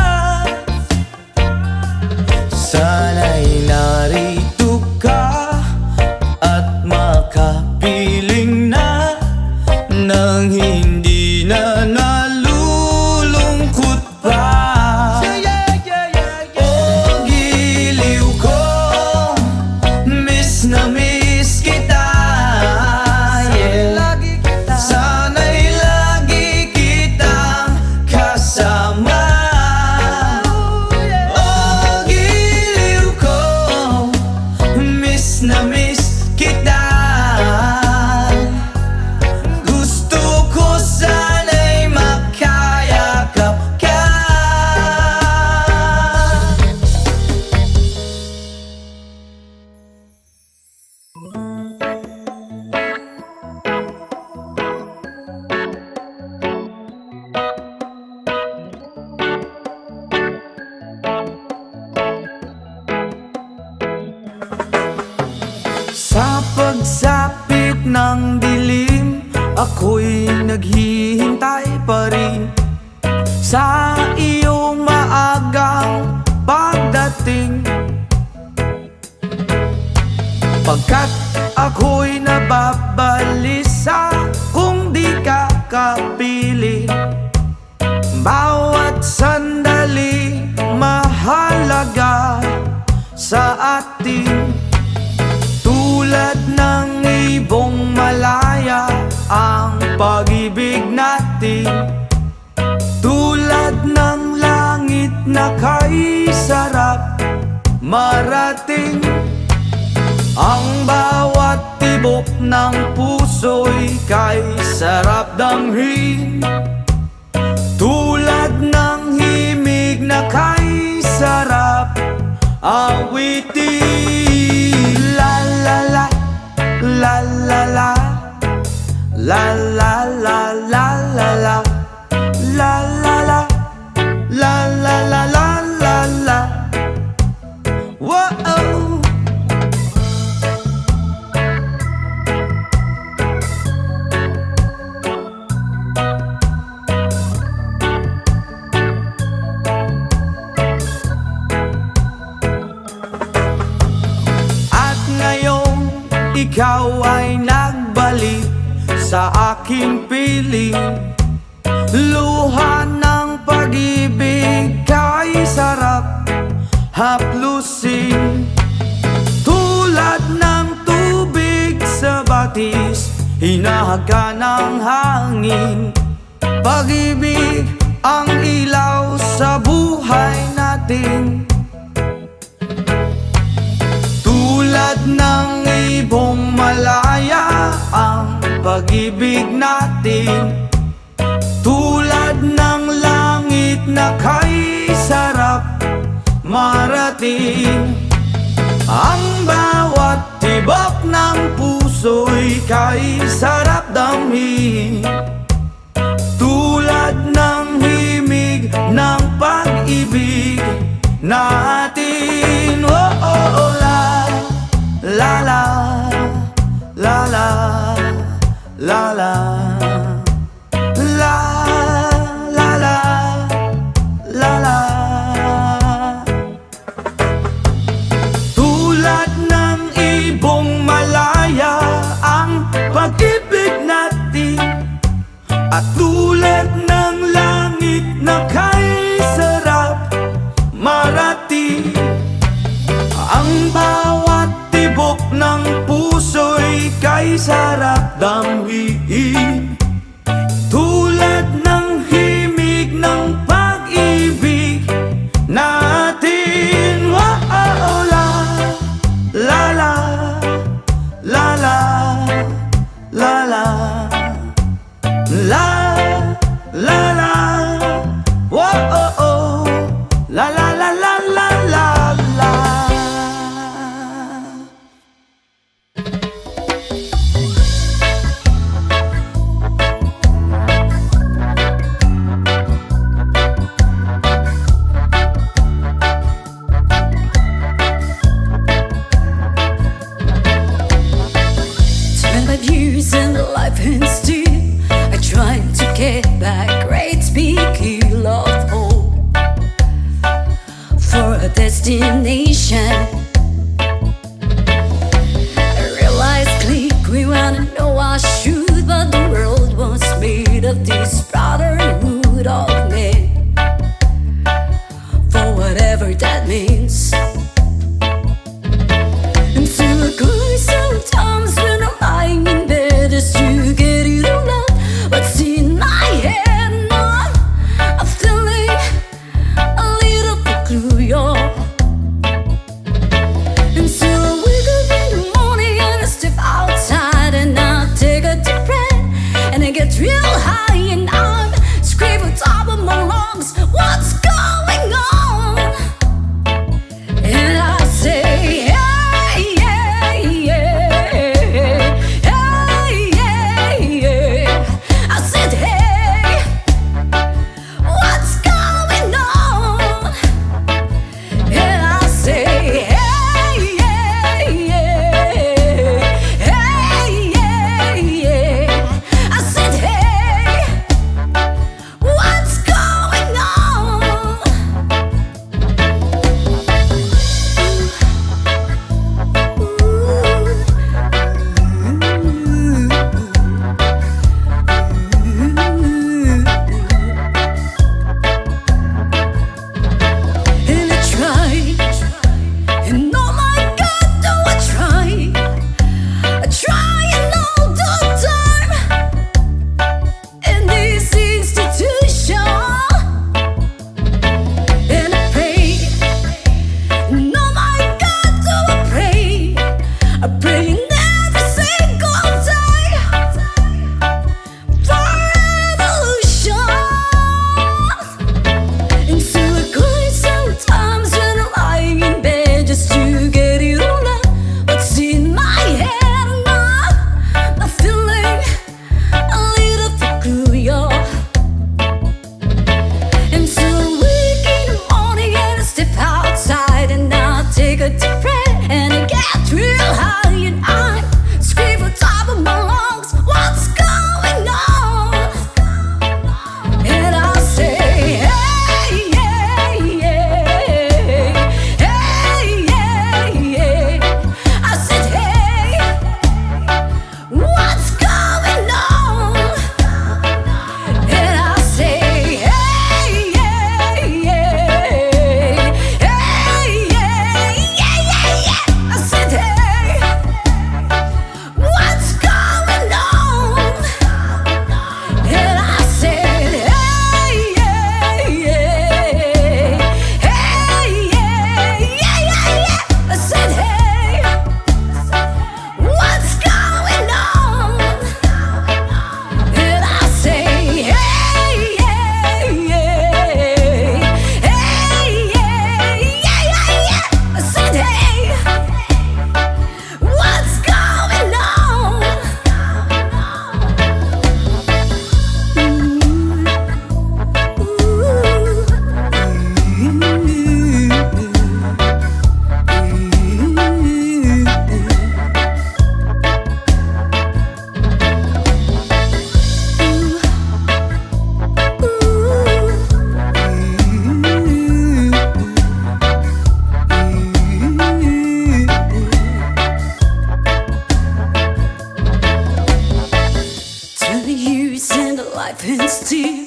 C: Sana'y narito ka at makapiling na nang hindi na nalulungkot pa. Oh, giliw ko, miss na miss kita. Yeah. Sana'y lagi kitang kasama. Oh, giliw ko, miss na miss kita. Gusto ko sana'y makayakap ka. Sa pagsapit ng dilim, ako'y naghihintay pa rin sa iyong maagang pagdating. Pagkat ako'y nababalisa kung di ka kapiling. Bawat sandali mahalaga sa atin. Tulad ng ibong malaya ang pag-ibig natin. Tulad ng langit na kay sarap marating. Ang bawat tibok ng puso'y kay sarap damhin. Tulad ng himig na kay sarap awitin. La la la, la la la, la la la la la la, la la la, la la la la la la. Whoa. Ikaw ay nagbalik sa aking piling. Luha ng pag-ibig kay sarap haplusin. Tulad ng tubig sa batis, hinahaga ng hangin. Pag-ibig ang ilaw sa buhay natin. Tulad ng ibong malaya ang pag-ibig natin. Tulad ng langit na kay sarap marating. Ang bawat tibok ng puso'y kay sarap damhin. Tulad ng himig ng pag-ibig natin. Oh, oh, oh, la la la la la la la la la la la la. Tulad ng ibong malaya ang pag-ibig natin. At tulad ng langit na kay sarap marating. Ang sarap damhiin, tulad ng himig ng pag-ibig natin. Wow, la la la la la la la la la la. Wow, oh, oh. La la la la la la la.
F: Spent years in life and still I tried to get back great big hill of hope for a destination. I realized click we wanna know I should, but the world was made of this brotherhood of men, for whatever that means. And so I cry sometimes when I'm lying in bed just to get it all out. What's in my head now? I'm feeling a little peculiar. And so I wake up in the morning and I step outside and I take a deep breath and I get real high and I'm screaming top of my lungs, what's going on? And I say, hey, yeah, yeah, hey, yeah, yeah. I said, hey, what's going on? And I say, hey, yeah, yeah, hey, yeah, yeah. I said, hey, what's going on? And I tried, and oh my God, do I try? I try and all the time in this institution, and I pray, and oh my God, do I pray? I pray every single day for revolution. And so I cry sometimes when I'm lying in bed just to get it all out. What's in my head now? I'm feeling a little peculiar. And so I wake in the morning and I step outside and I take a deep breath and I get real high and I'm screaming top of my lungs, what's going on? And I say, hey, yeah, yeah, hey, yeah, yeah. I said, hey, what's going on? And I say, hey, yeah, yeah, hey, yeah, yeah. I said, hey, what's going on? And I said, hey, yeah, yeah, hey, yeah. I said, hey, what's going on? And I say, hey, yeah, yeah, hey, yeah. I said, hey, what's going on? Life and still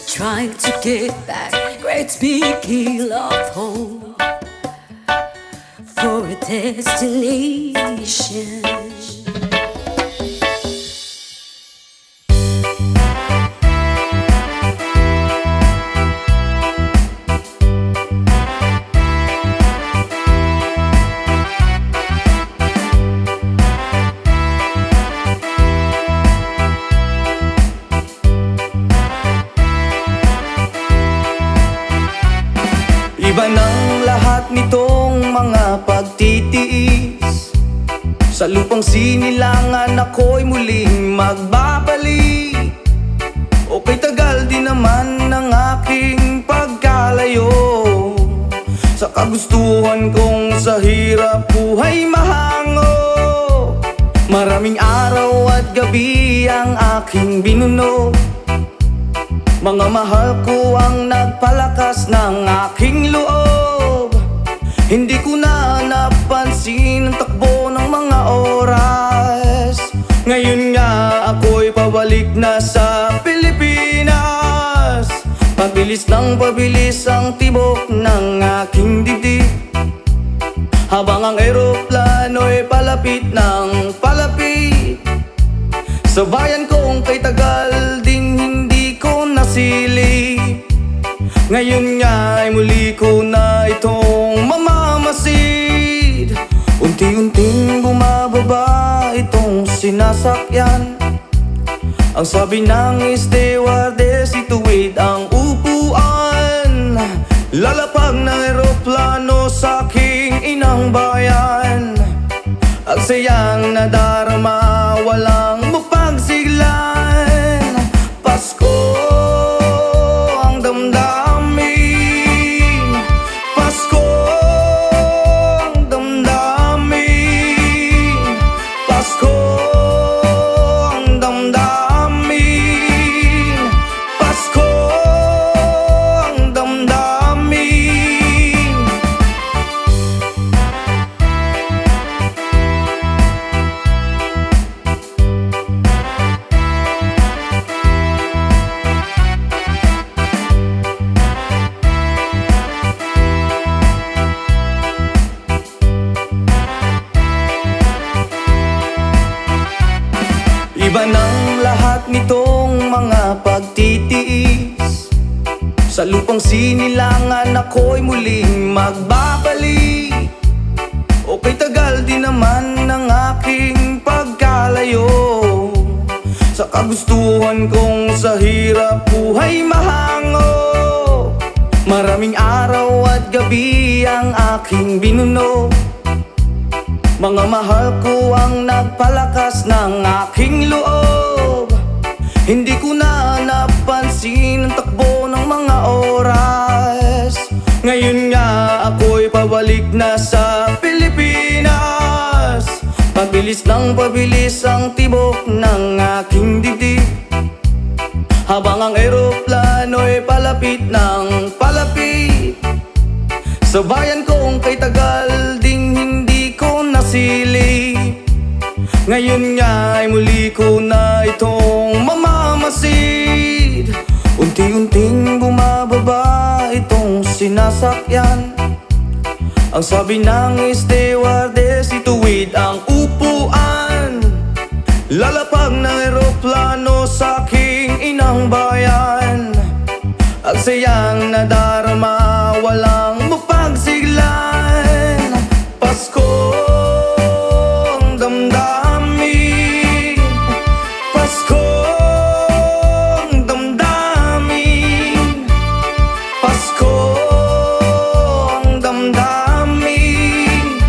F: trying to get back great big hill of hope for a destination.
C: pagtitiis. Sa lupang sinilangan ako'y muling magbabalik. Okay, tagal din naman ng aking pagkalayo sa kagustuhan kong sa hirap buhay mahango. Maraming araw at gabi ang aking binuno. Mga mahal ko ang nagpalakas ng aking loob. Hindi ko na napansin ang takbo ng mga oras. Ngayon nga ako'y pabalik na sa Pilipinas. Pabilis ng pabilis ang tibok ng aking dibdib, habang ang eroplano'y palapit ng palapit. Sa bayan kong kay tagal ding hindi ko nasilip. Ngayon nga ay muli ko na itong mamamasid. Unti-unting bumababa itong sinasakyan. Ang sabi ng stewardess, ituwid ang upuan. Lalapag ng eroplano sa aking inang bayan. Ang sayang nadarama, walang mapagsiglan. Pasko ang damdamin, Pasko ang damdamin, Pasko ang damdamin, Pasko ang damdamin. Iba ng lahat nitong mga pagtitiis. Sa lupang sinilangan ako'y muling magbabalik. Okay, tagal din naman ng aking pagkalayo sa kagustuhan kong sa hirap buhay mahango. Maraming araw at gabi ang aking binuno. Mga mahal ko ang nagpalakas ng aking loob. Hindi ko na napansin ang takbo ng mga oras. Ngayon nga ako'y pabalik na sa Pilipinas. Pabilis ng pabilis ang tibok ng aking dibdib, habang ang eroplano'y palapit ng palapit. Sa bayan kong kay tagal ding hindi ko nasilip. Ngayon nga ay muli ko na itong mamamasid. Unti-unting bumababa itong sinasakyan. Ang sabi ng stewardess, ituwid ang upuan. Lalapag ng eroplano sa aking inang bayan. Ang sayang nadarama, walang mapagsiglan. Pasko ang damdamin, Pasko ang damdamin, Pasko ang damdamin,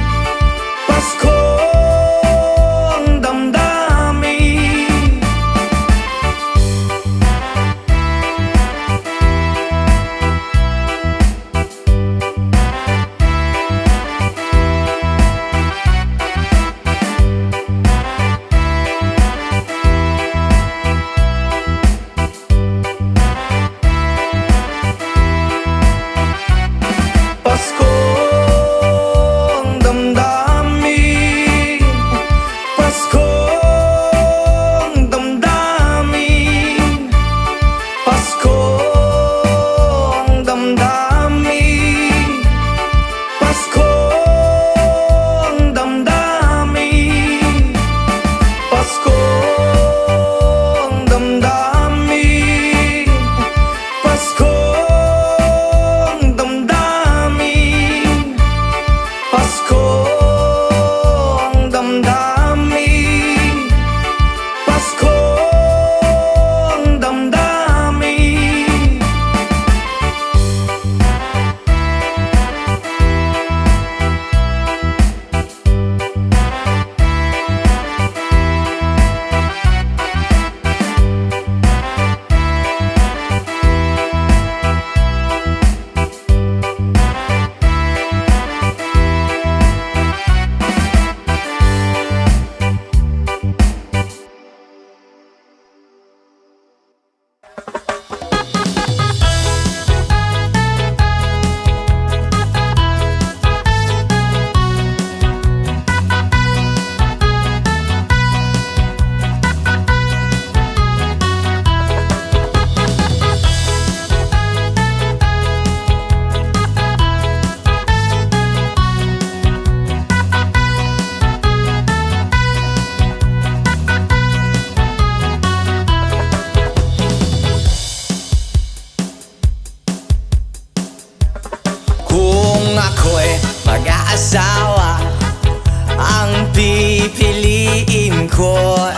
B: ko.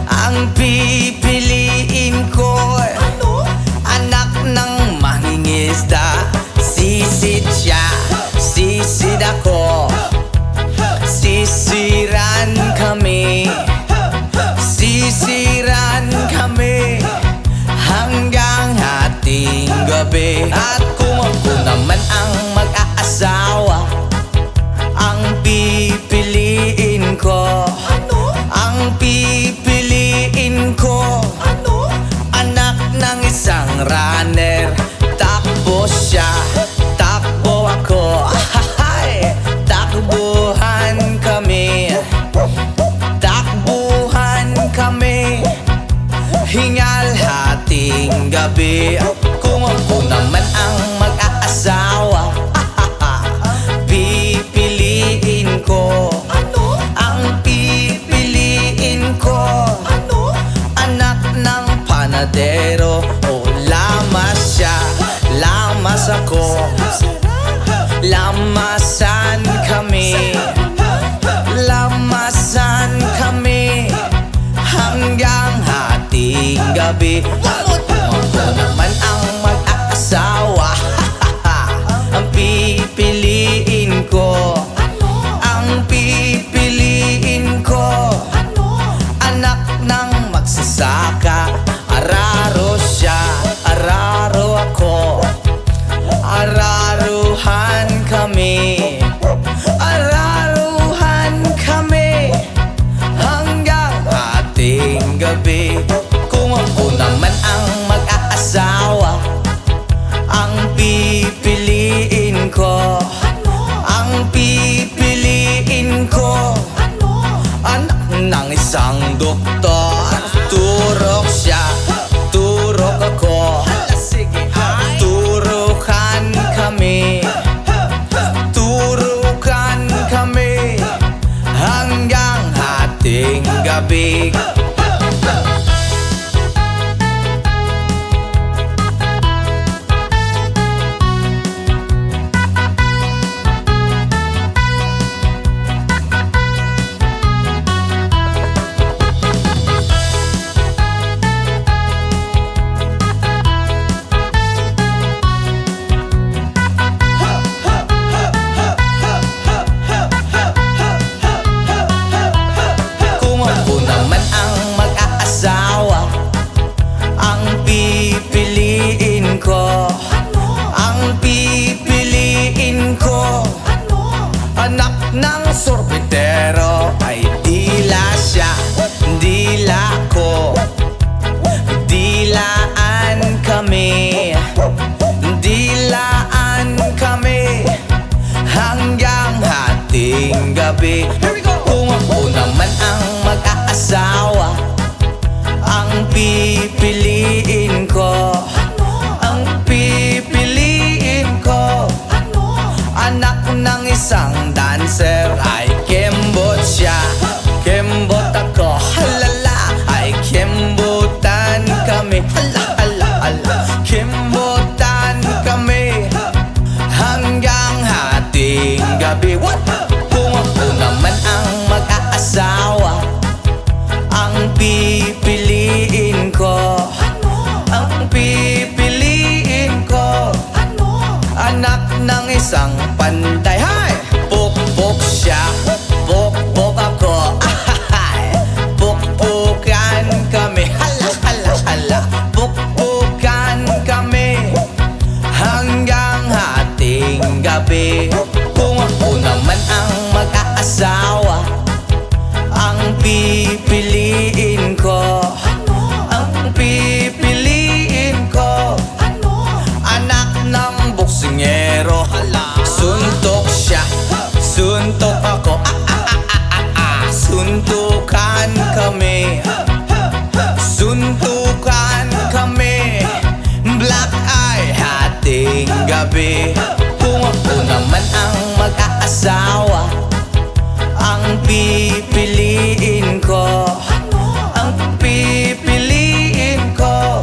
B: Ang pipiliin ko, anak ng mangingisda. Sisid siya, sisid ako. Sisiran kami, sisiran kami hanggang hating gabi. At kung ako naman ang mag-aasawa, ang pipiliin ko, ang pipiliin ko, anak ng isang runner. Takbo siya, takbo ako. Ahahay! Takbuhan kami, takbuhan kami, hingal hating gabi. Kung ako naman ang mag-aasawa, pipiliin ko, ang pipiliin ko, anak ng panadero. O lamas siya, lamas ako, lamasan kami, lamasan kami hanggang hating gabi. At kung ako naman ang mag-aasawa, ang pipiliin ko, ang pipiliin ko, anak ng magsasaka. Araro siya, araro ako, araruhan kami, araruhan kami hanggang hating gabi. Kung ako naman ang mag-aasawa, ang pipiliin ko, ang pipiliin ko, anak ng isang doktor. Turok siya, turok ako, turukan kami, turukan kami hanggang hating gabi. Kung ako naman ang mag-aasawa, ang pipiliin ko, ang pipiliin ko, anak ng sorbetero. Ay dila siya, dila ko, dilaan kami, dilaan kami hanggang hating gabi. Kung ako naman ang mag-aasawa, ang pipiliin ko, ang pipiliin ko, anak ng isang dancer. Ay kembot siya, kembot ako, halala. Ay kembotan kami, hala, hala, hala. Kembotan kami hanggang hating gabi. What? Kung ako naman ang mag-aasawa, ang pipiliin ko, ang pipiliin ko, anak ng isang panday. Hay! Pukpok siya, pukpok ako. Ahahay! Pukpukan kami, hala, hala, hala. Pukpukan kami hanggang hating gabi. Kung ako naman ang mag-aasawa, ang pipiliin ko, ang pipiliin ko, anak ng boksingero. Suntok siya, suntok ako, suntukan kami, suntukan kami, black eye hating gabi. Kung ako naman ang mag-aasawa, ang pipiliin ko, ang pipiliin ko,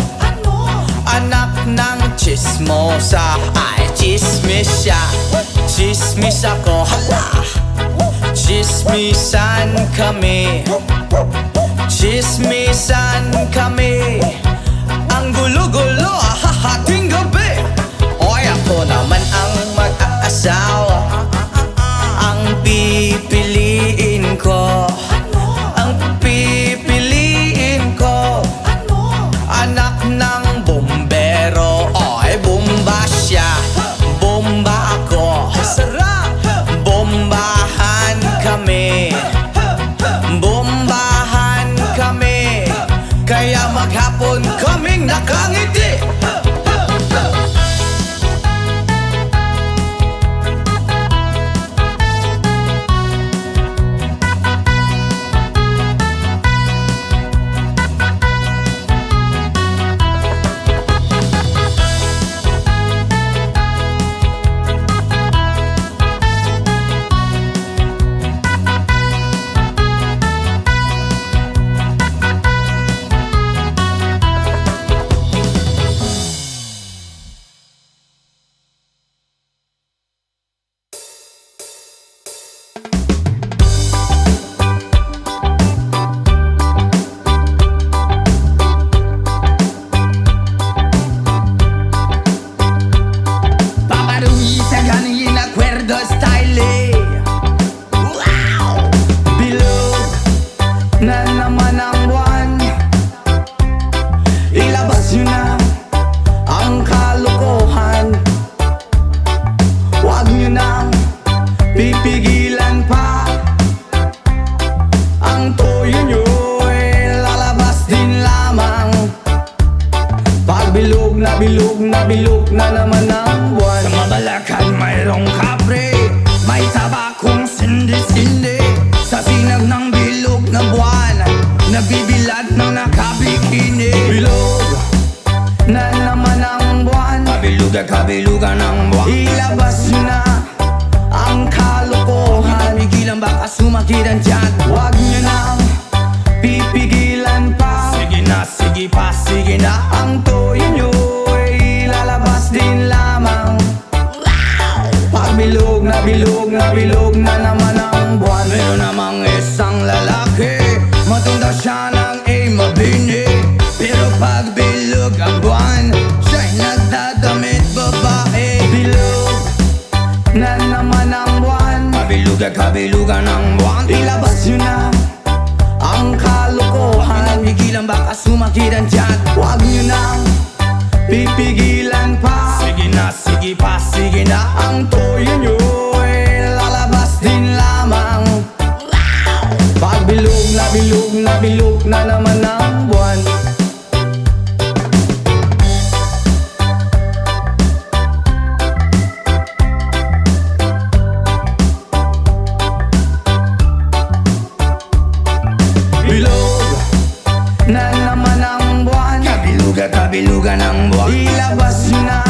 B: anak ng chismosa. Ay chismis siya, chismis ako, hala. Chismisan kami, Chismisan kami, ang gulo-gulo hahating gabi. Oy, ako naman ang mag-aasawa, ang pipiliin ko, ang pipiliin ko. Anak ng bombero, oy, bomba siya, bomba ako. Bombahan kami, bombahan kami, kaya maghapon kaming nakangiti. Paparuisa ganin acuerdo style. Wow! Bilog na naman ang buwan, ilabas nyo na ang kalokohan. Huwag nyo nang pipigilan pa, ang toyo nyo ay lalabas din lamang. Pag bilog na bilog na bilog na naman ang buwan, sa Mabalacan mayroong kapre, may tabakong sindi-sindi. Sa sinag ng bilog na buwan, nagbibilad ng nakabikini. Bilog na naman ang buwan, kabilugan ng buwan. Ilabas nyo na ang kalokohan, pigilan baka sumakit ang tiyan. Huwag nyo nang pipigilan pa, sige na, sige pa, sige na. Ang toyo nyo ay lalabas din lamang. Pag bilog na bilog na bilog na naman ang buwan, meron namang isang lalaki, matunda siya ng mabini. Pero pag bilog ang buwan, siya'y nagdadamit babae. Bilog na naman ang buwan, kabilugan ng buwan. Ilabas nyo na ang kalokohan, pigilan baka sumakit ang tiyan. Huwag nyo nang pipigilan pa, sige na, sige pa, sige na. Ang toyo nyo ay lalabas din lamang. Pag bilog na bilog na bilog na naman ang buwan. Bilog na naman ang buwan, kabilugan ng buwan. Ilabas nyo na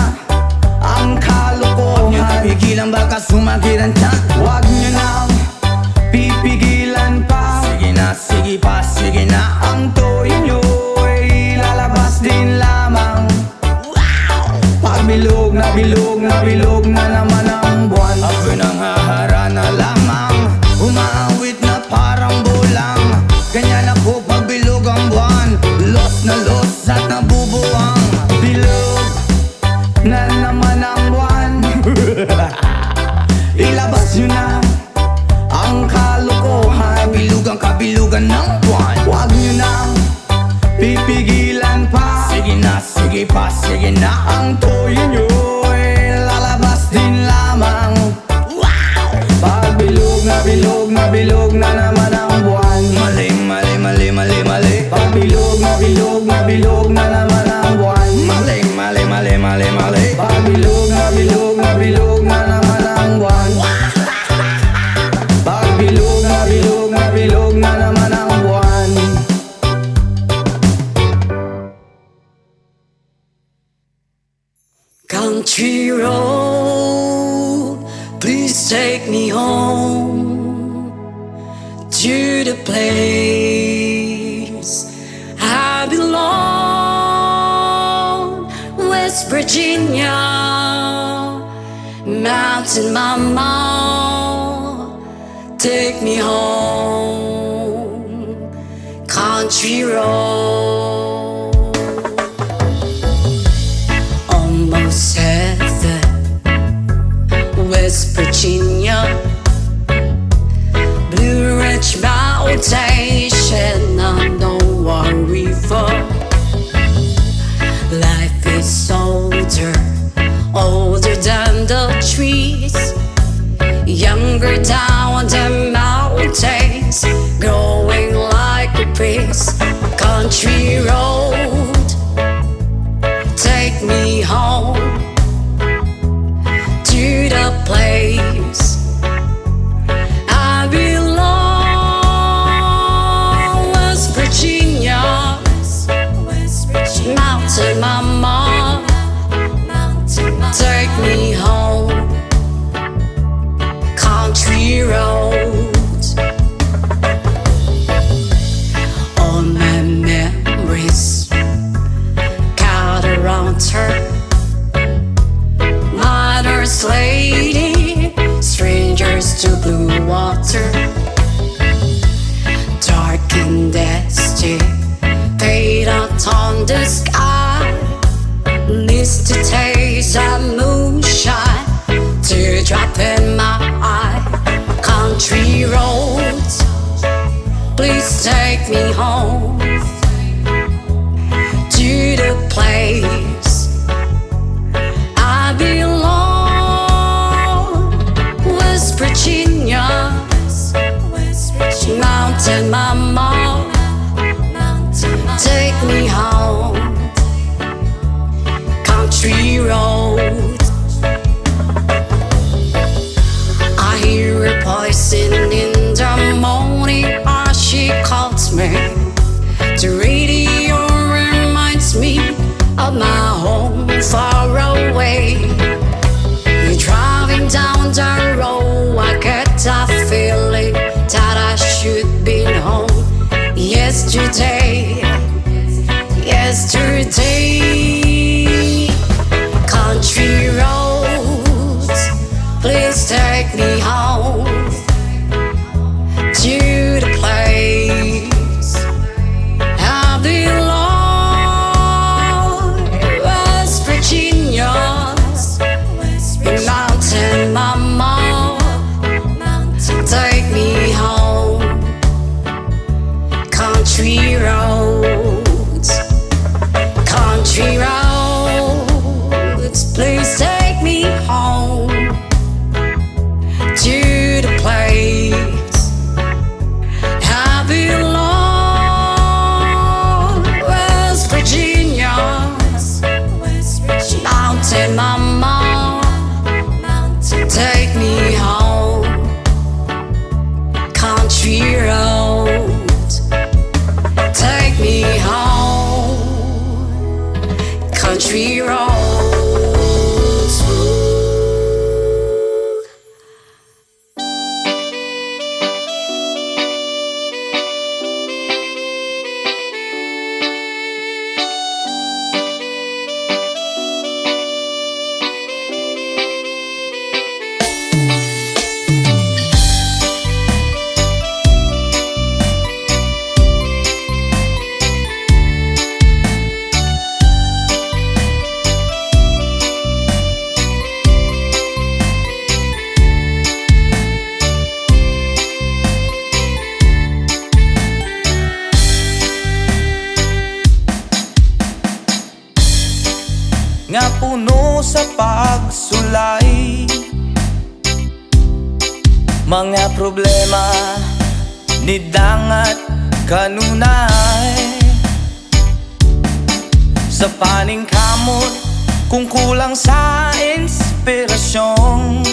B: ang kalokohan, pigilan baka sumakit ang tiyan. Huwag nyo nang pipigilan pa, sige na, sige pa, sige na. Ang toyo nyo ay lalabas din lamang. Pag bilog na bilog na bilog na naman ang buwan, ako'y nang haharana lamang, umaawit na parang bulang. Ganyan ako pag bilog ang buwan, los na los at nabubuwang. Bilog na naman ang buwan, ilabas nyo na ang kalokohan, kabilugan ng buwan. Huwag nyo nang pipigilan pa, sige na, sige pa, sige na. Ang toyo nyo ay lalabas din lamang. Pag bilog na bilog na bilog na naman ang buwan, mali, mali, mali, mali, mali. Pag bilog na bilog na bilog na naman ang buwan, mali, mali, mali, mali, mali. Pag bilog na bilog na bilog na naman ang buwan, pag bilog na bilog na bilog na naman ang buwan.
F: Country road, please take me home to the place I belong. West Virginia, Mountain Mama, take me home. country road. Almost heaven, West Virginia, Blue Ridge Mountain, Shenandoah River. Life is older, older than the trees, younger down the mountains, growing like a breeze. Country road, take me home to the place I belong. West Virginia, Mountain Mama, take me home. Country roads, all my memories got around her. Mother's lady, strangers to blue water, dark and dusty, fade out on the sky. Needs to taste that moonshine, teardrop in my eye. Country roads, please take me home to the place I belong. West Virginia, Mountain Mama, take me home. Country roads, I hear a voice in the morning as she calls me. The radio reminds me of my home far away. You're driving down the road, I get that feeling that I should be home. Yesterday, country roads, please take me home to the place I belong. West Virginia, Mountain Mama, take me home. Country roads, country roads, please take me home to the place I belong. West Virginia, Mountain Mama, take me home. Country roads, take me home. Country roads.
C: Nga puno sa pagsulay, mga problema ni dangat kanunay. Sa paningkamot kung kulang sa inspirasyon,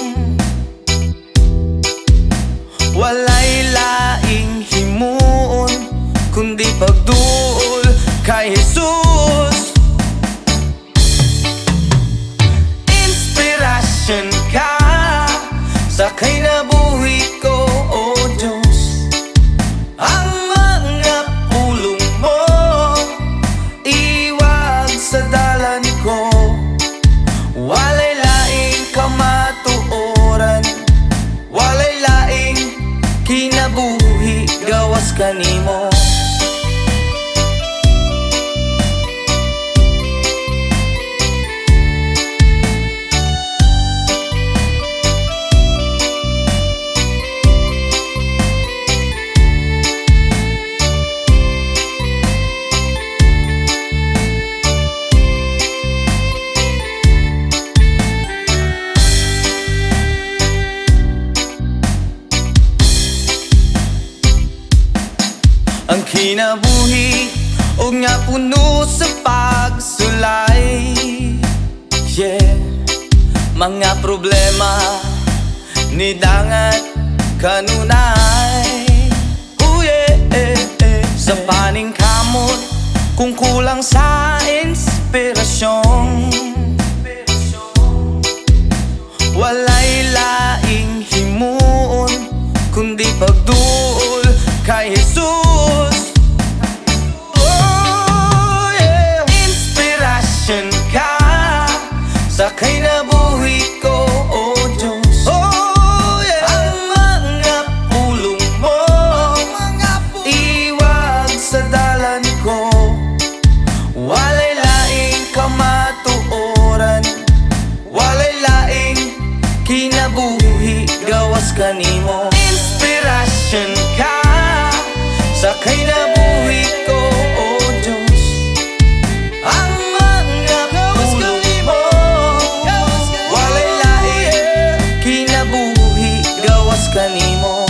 C: walay laing himuon kundi pagduol kay Jesus. Inspirasyon ka sa kinabuhi ko, O Diyos. Ang mga pulong mo iwag sa dalan ko, walay laing kamatuoran, walay laing kinabuhi gawas kanimo. kinabuhi og nga puno sa pagsulay. Yeah, mga problema ni dangat kanunay. Oh yeah, sa paning kamot kung kulang sa inspirasyon, walay laing himuon kundi pagduol kay Jesus. Oh yeah, inspirasyon ka sa kinabuhi ko, oh Diyos. Oh yeah, ang mga pulong mo iwag sa dalan ko, walay laing kamatuoran, walay laing kinabuhi gawas kanimo. Inspirasyon ka sa kinabuhi ko, oh Diyos. Ang mga pulong mo walay laing kinabuhi gawas kanimo.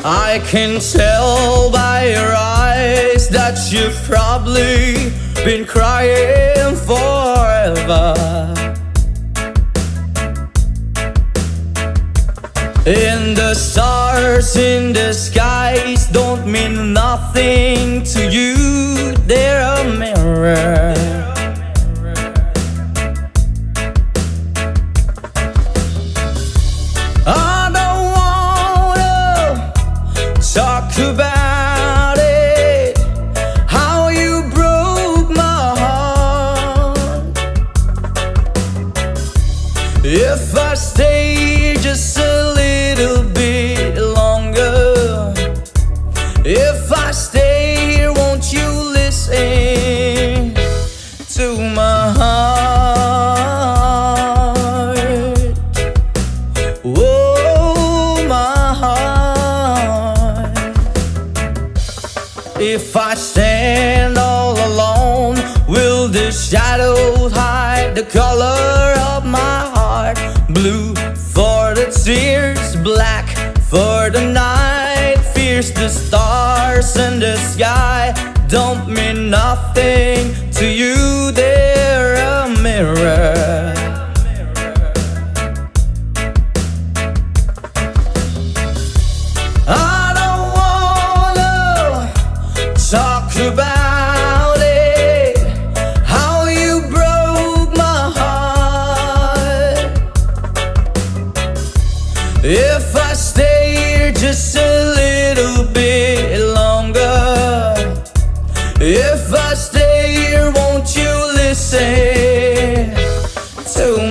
C: I can tell by your eyes that you've probably been crying forever. And the stars in the skies don't mean nothing to you, they're a mirror. I don't wanna talk about it, how you broke my heart. If I stay just a little bit longer, if I stay here, won't you listen to my heart? Oh, my heart. If I stand all alone, will the shadows hide the color of my heart? Blue for the tears, black for the night, fierce the stars in the sky don't mean nothing to you, they're a mirror. I don't wanna talk about it, how you broke my heart. If I stay here just a little bit longer, if I stay here, won't you listen to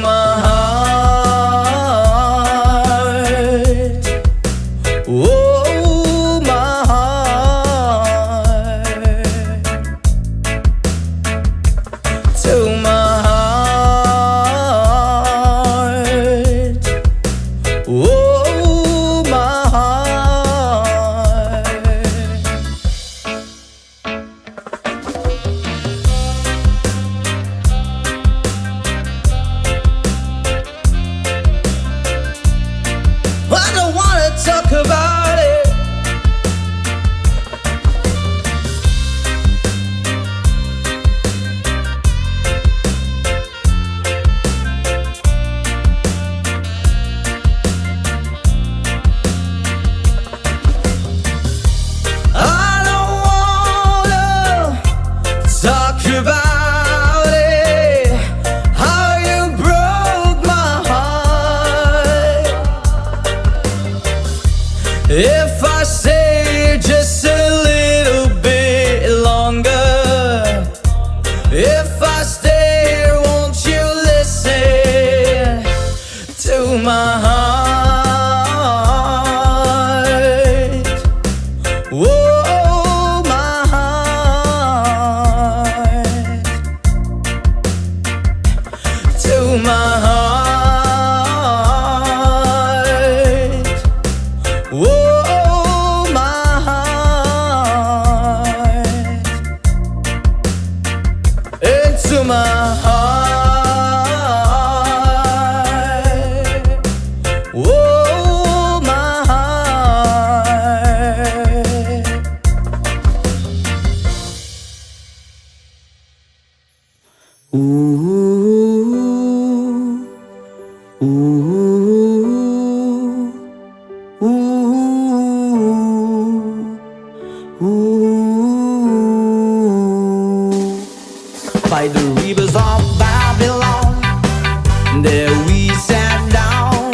B: There we sat down,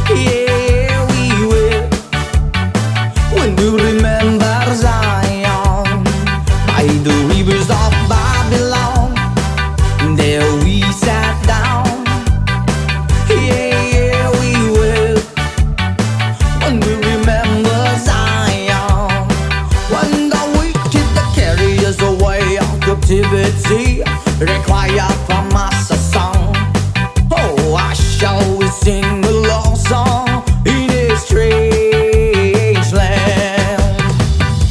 B: yeah, we will. When we remember Zion by the rivers of Babylon. There we sat down, yeah, we will. When we remember Zion, when the wicked that carry us away of captivity require from us a song. Oh, I shall sing a love song in a strange land.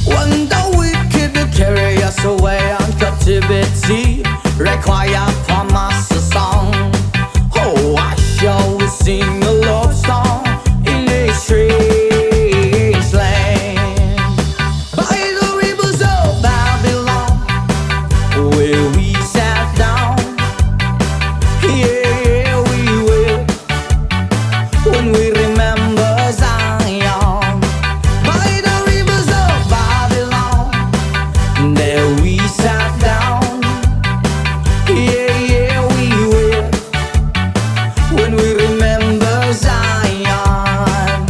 B: When the wicked that carry us away of captivity require from us a song. Oh, I shall sing a love song in a strange land. By the rivers of Babylon, where we sat down, yeah, we will. When we remember Zion, by the rivers of Babylon, there we sat down, yeah, yeah, we will. When we remember Zion,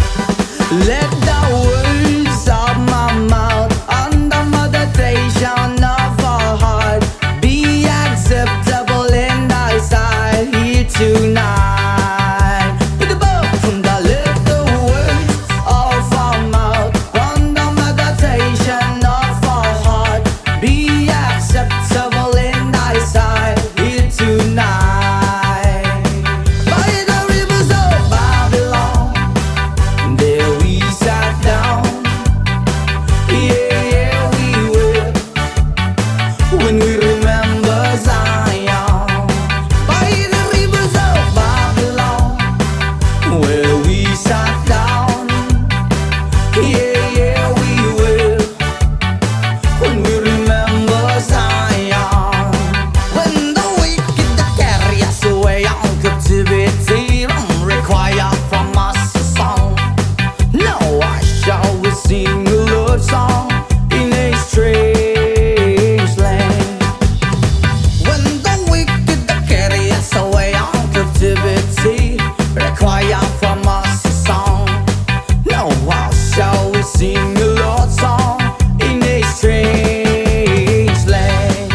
B: let the words of my mouth and the meditation of our heart be acceptable in thy sight here tonight. With the book from the let the words of our mouth and the meditation of our heart be acceptable in thy sight here tonight. By the rivers of Babylon, there we sat down, yeah, yeah, we will. When we remember Zion, by the rivers of Babylon, where we sat down, yeah, yeah, we will. When we remember Zion, when the wicked that carry us away on captivity require from us a song. Now I shall sing a love song in a strange land. When the wicked that carry us away on captivity require from us a song. Now I shall sing a love song in a strange land.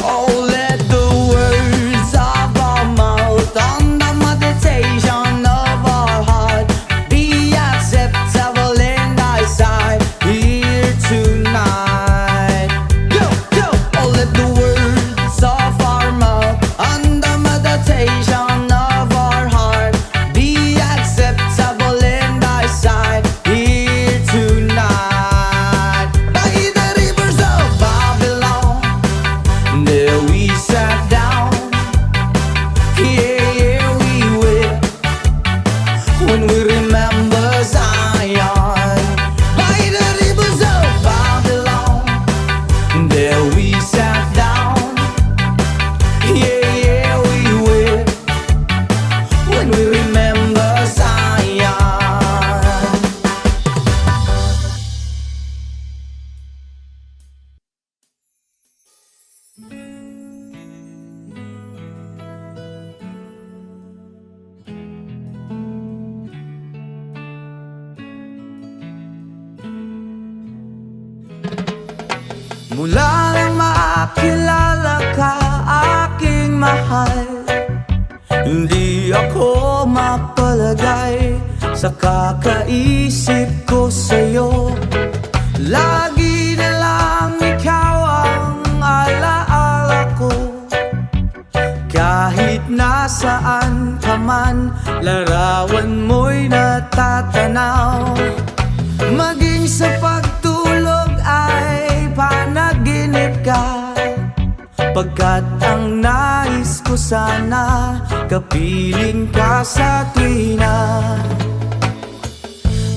B: Oh, let the words of our mouth and the meditation of our heart be acceptable in thy sight here tonight. Go, go! Oh, let the words of our mouth and the meditation of our heart be acceptable in thy sight here tonight. By the rivers of Babylon, there we sat down, yeah, yeah, we will. When we remember Zion, by the rivers of Babylon, there we sat down, yeah, yeah, we will. When we remember Zion. Mula nang makilala ka, aking mahal, hindi ako mapalagay sa kakaisip ko sa'yo. Lagi na lang ikaw ang alaala ko. Kahit nasaan ka man, larawan mo'y natatanaw. Maging sa pagtulog ay panaginip ka, pagkat ang nais ko sana kapiling ka sa tuwina.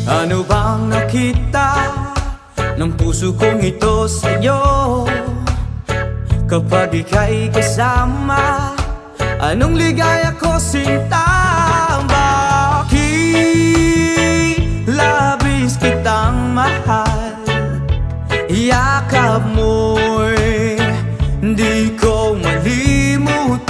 B: Ano bang nakita ng puso kong ito sa'yo? Kapag ika'y kasama, anong ligaya ko sinta? Bakit labis kitang mahal? Yakap mo'y di ko malimutan.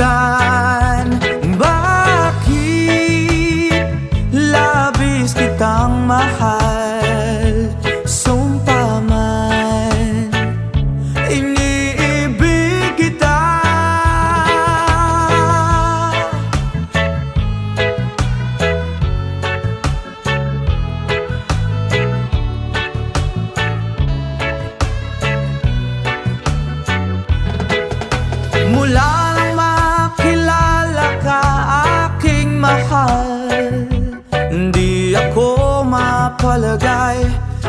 C: palagay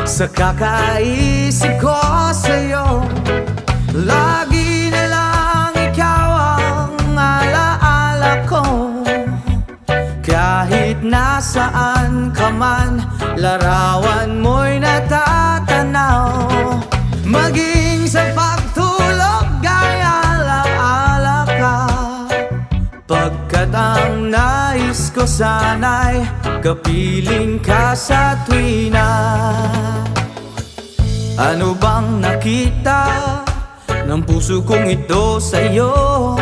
C: sa kakaisip ko sa'yo. Lagi na lang ikaw ang alaala ko. Kahit nasaan ka man, larawan mo'y natatanaw. Maging sa pagtulog ay alaala ka. Pagkat ang nais ko sana'y kapiling ka sa tuwina. Ano bang nakita ng puso kong ito sa'yo?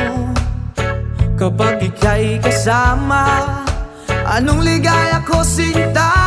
C: Kapag ika'y kasama, anong ligaya ko sinta?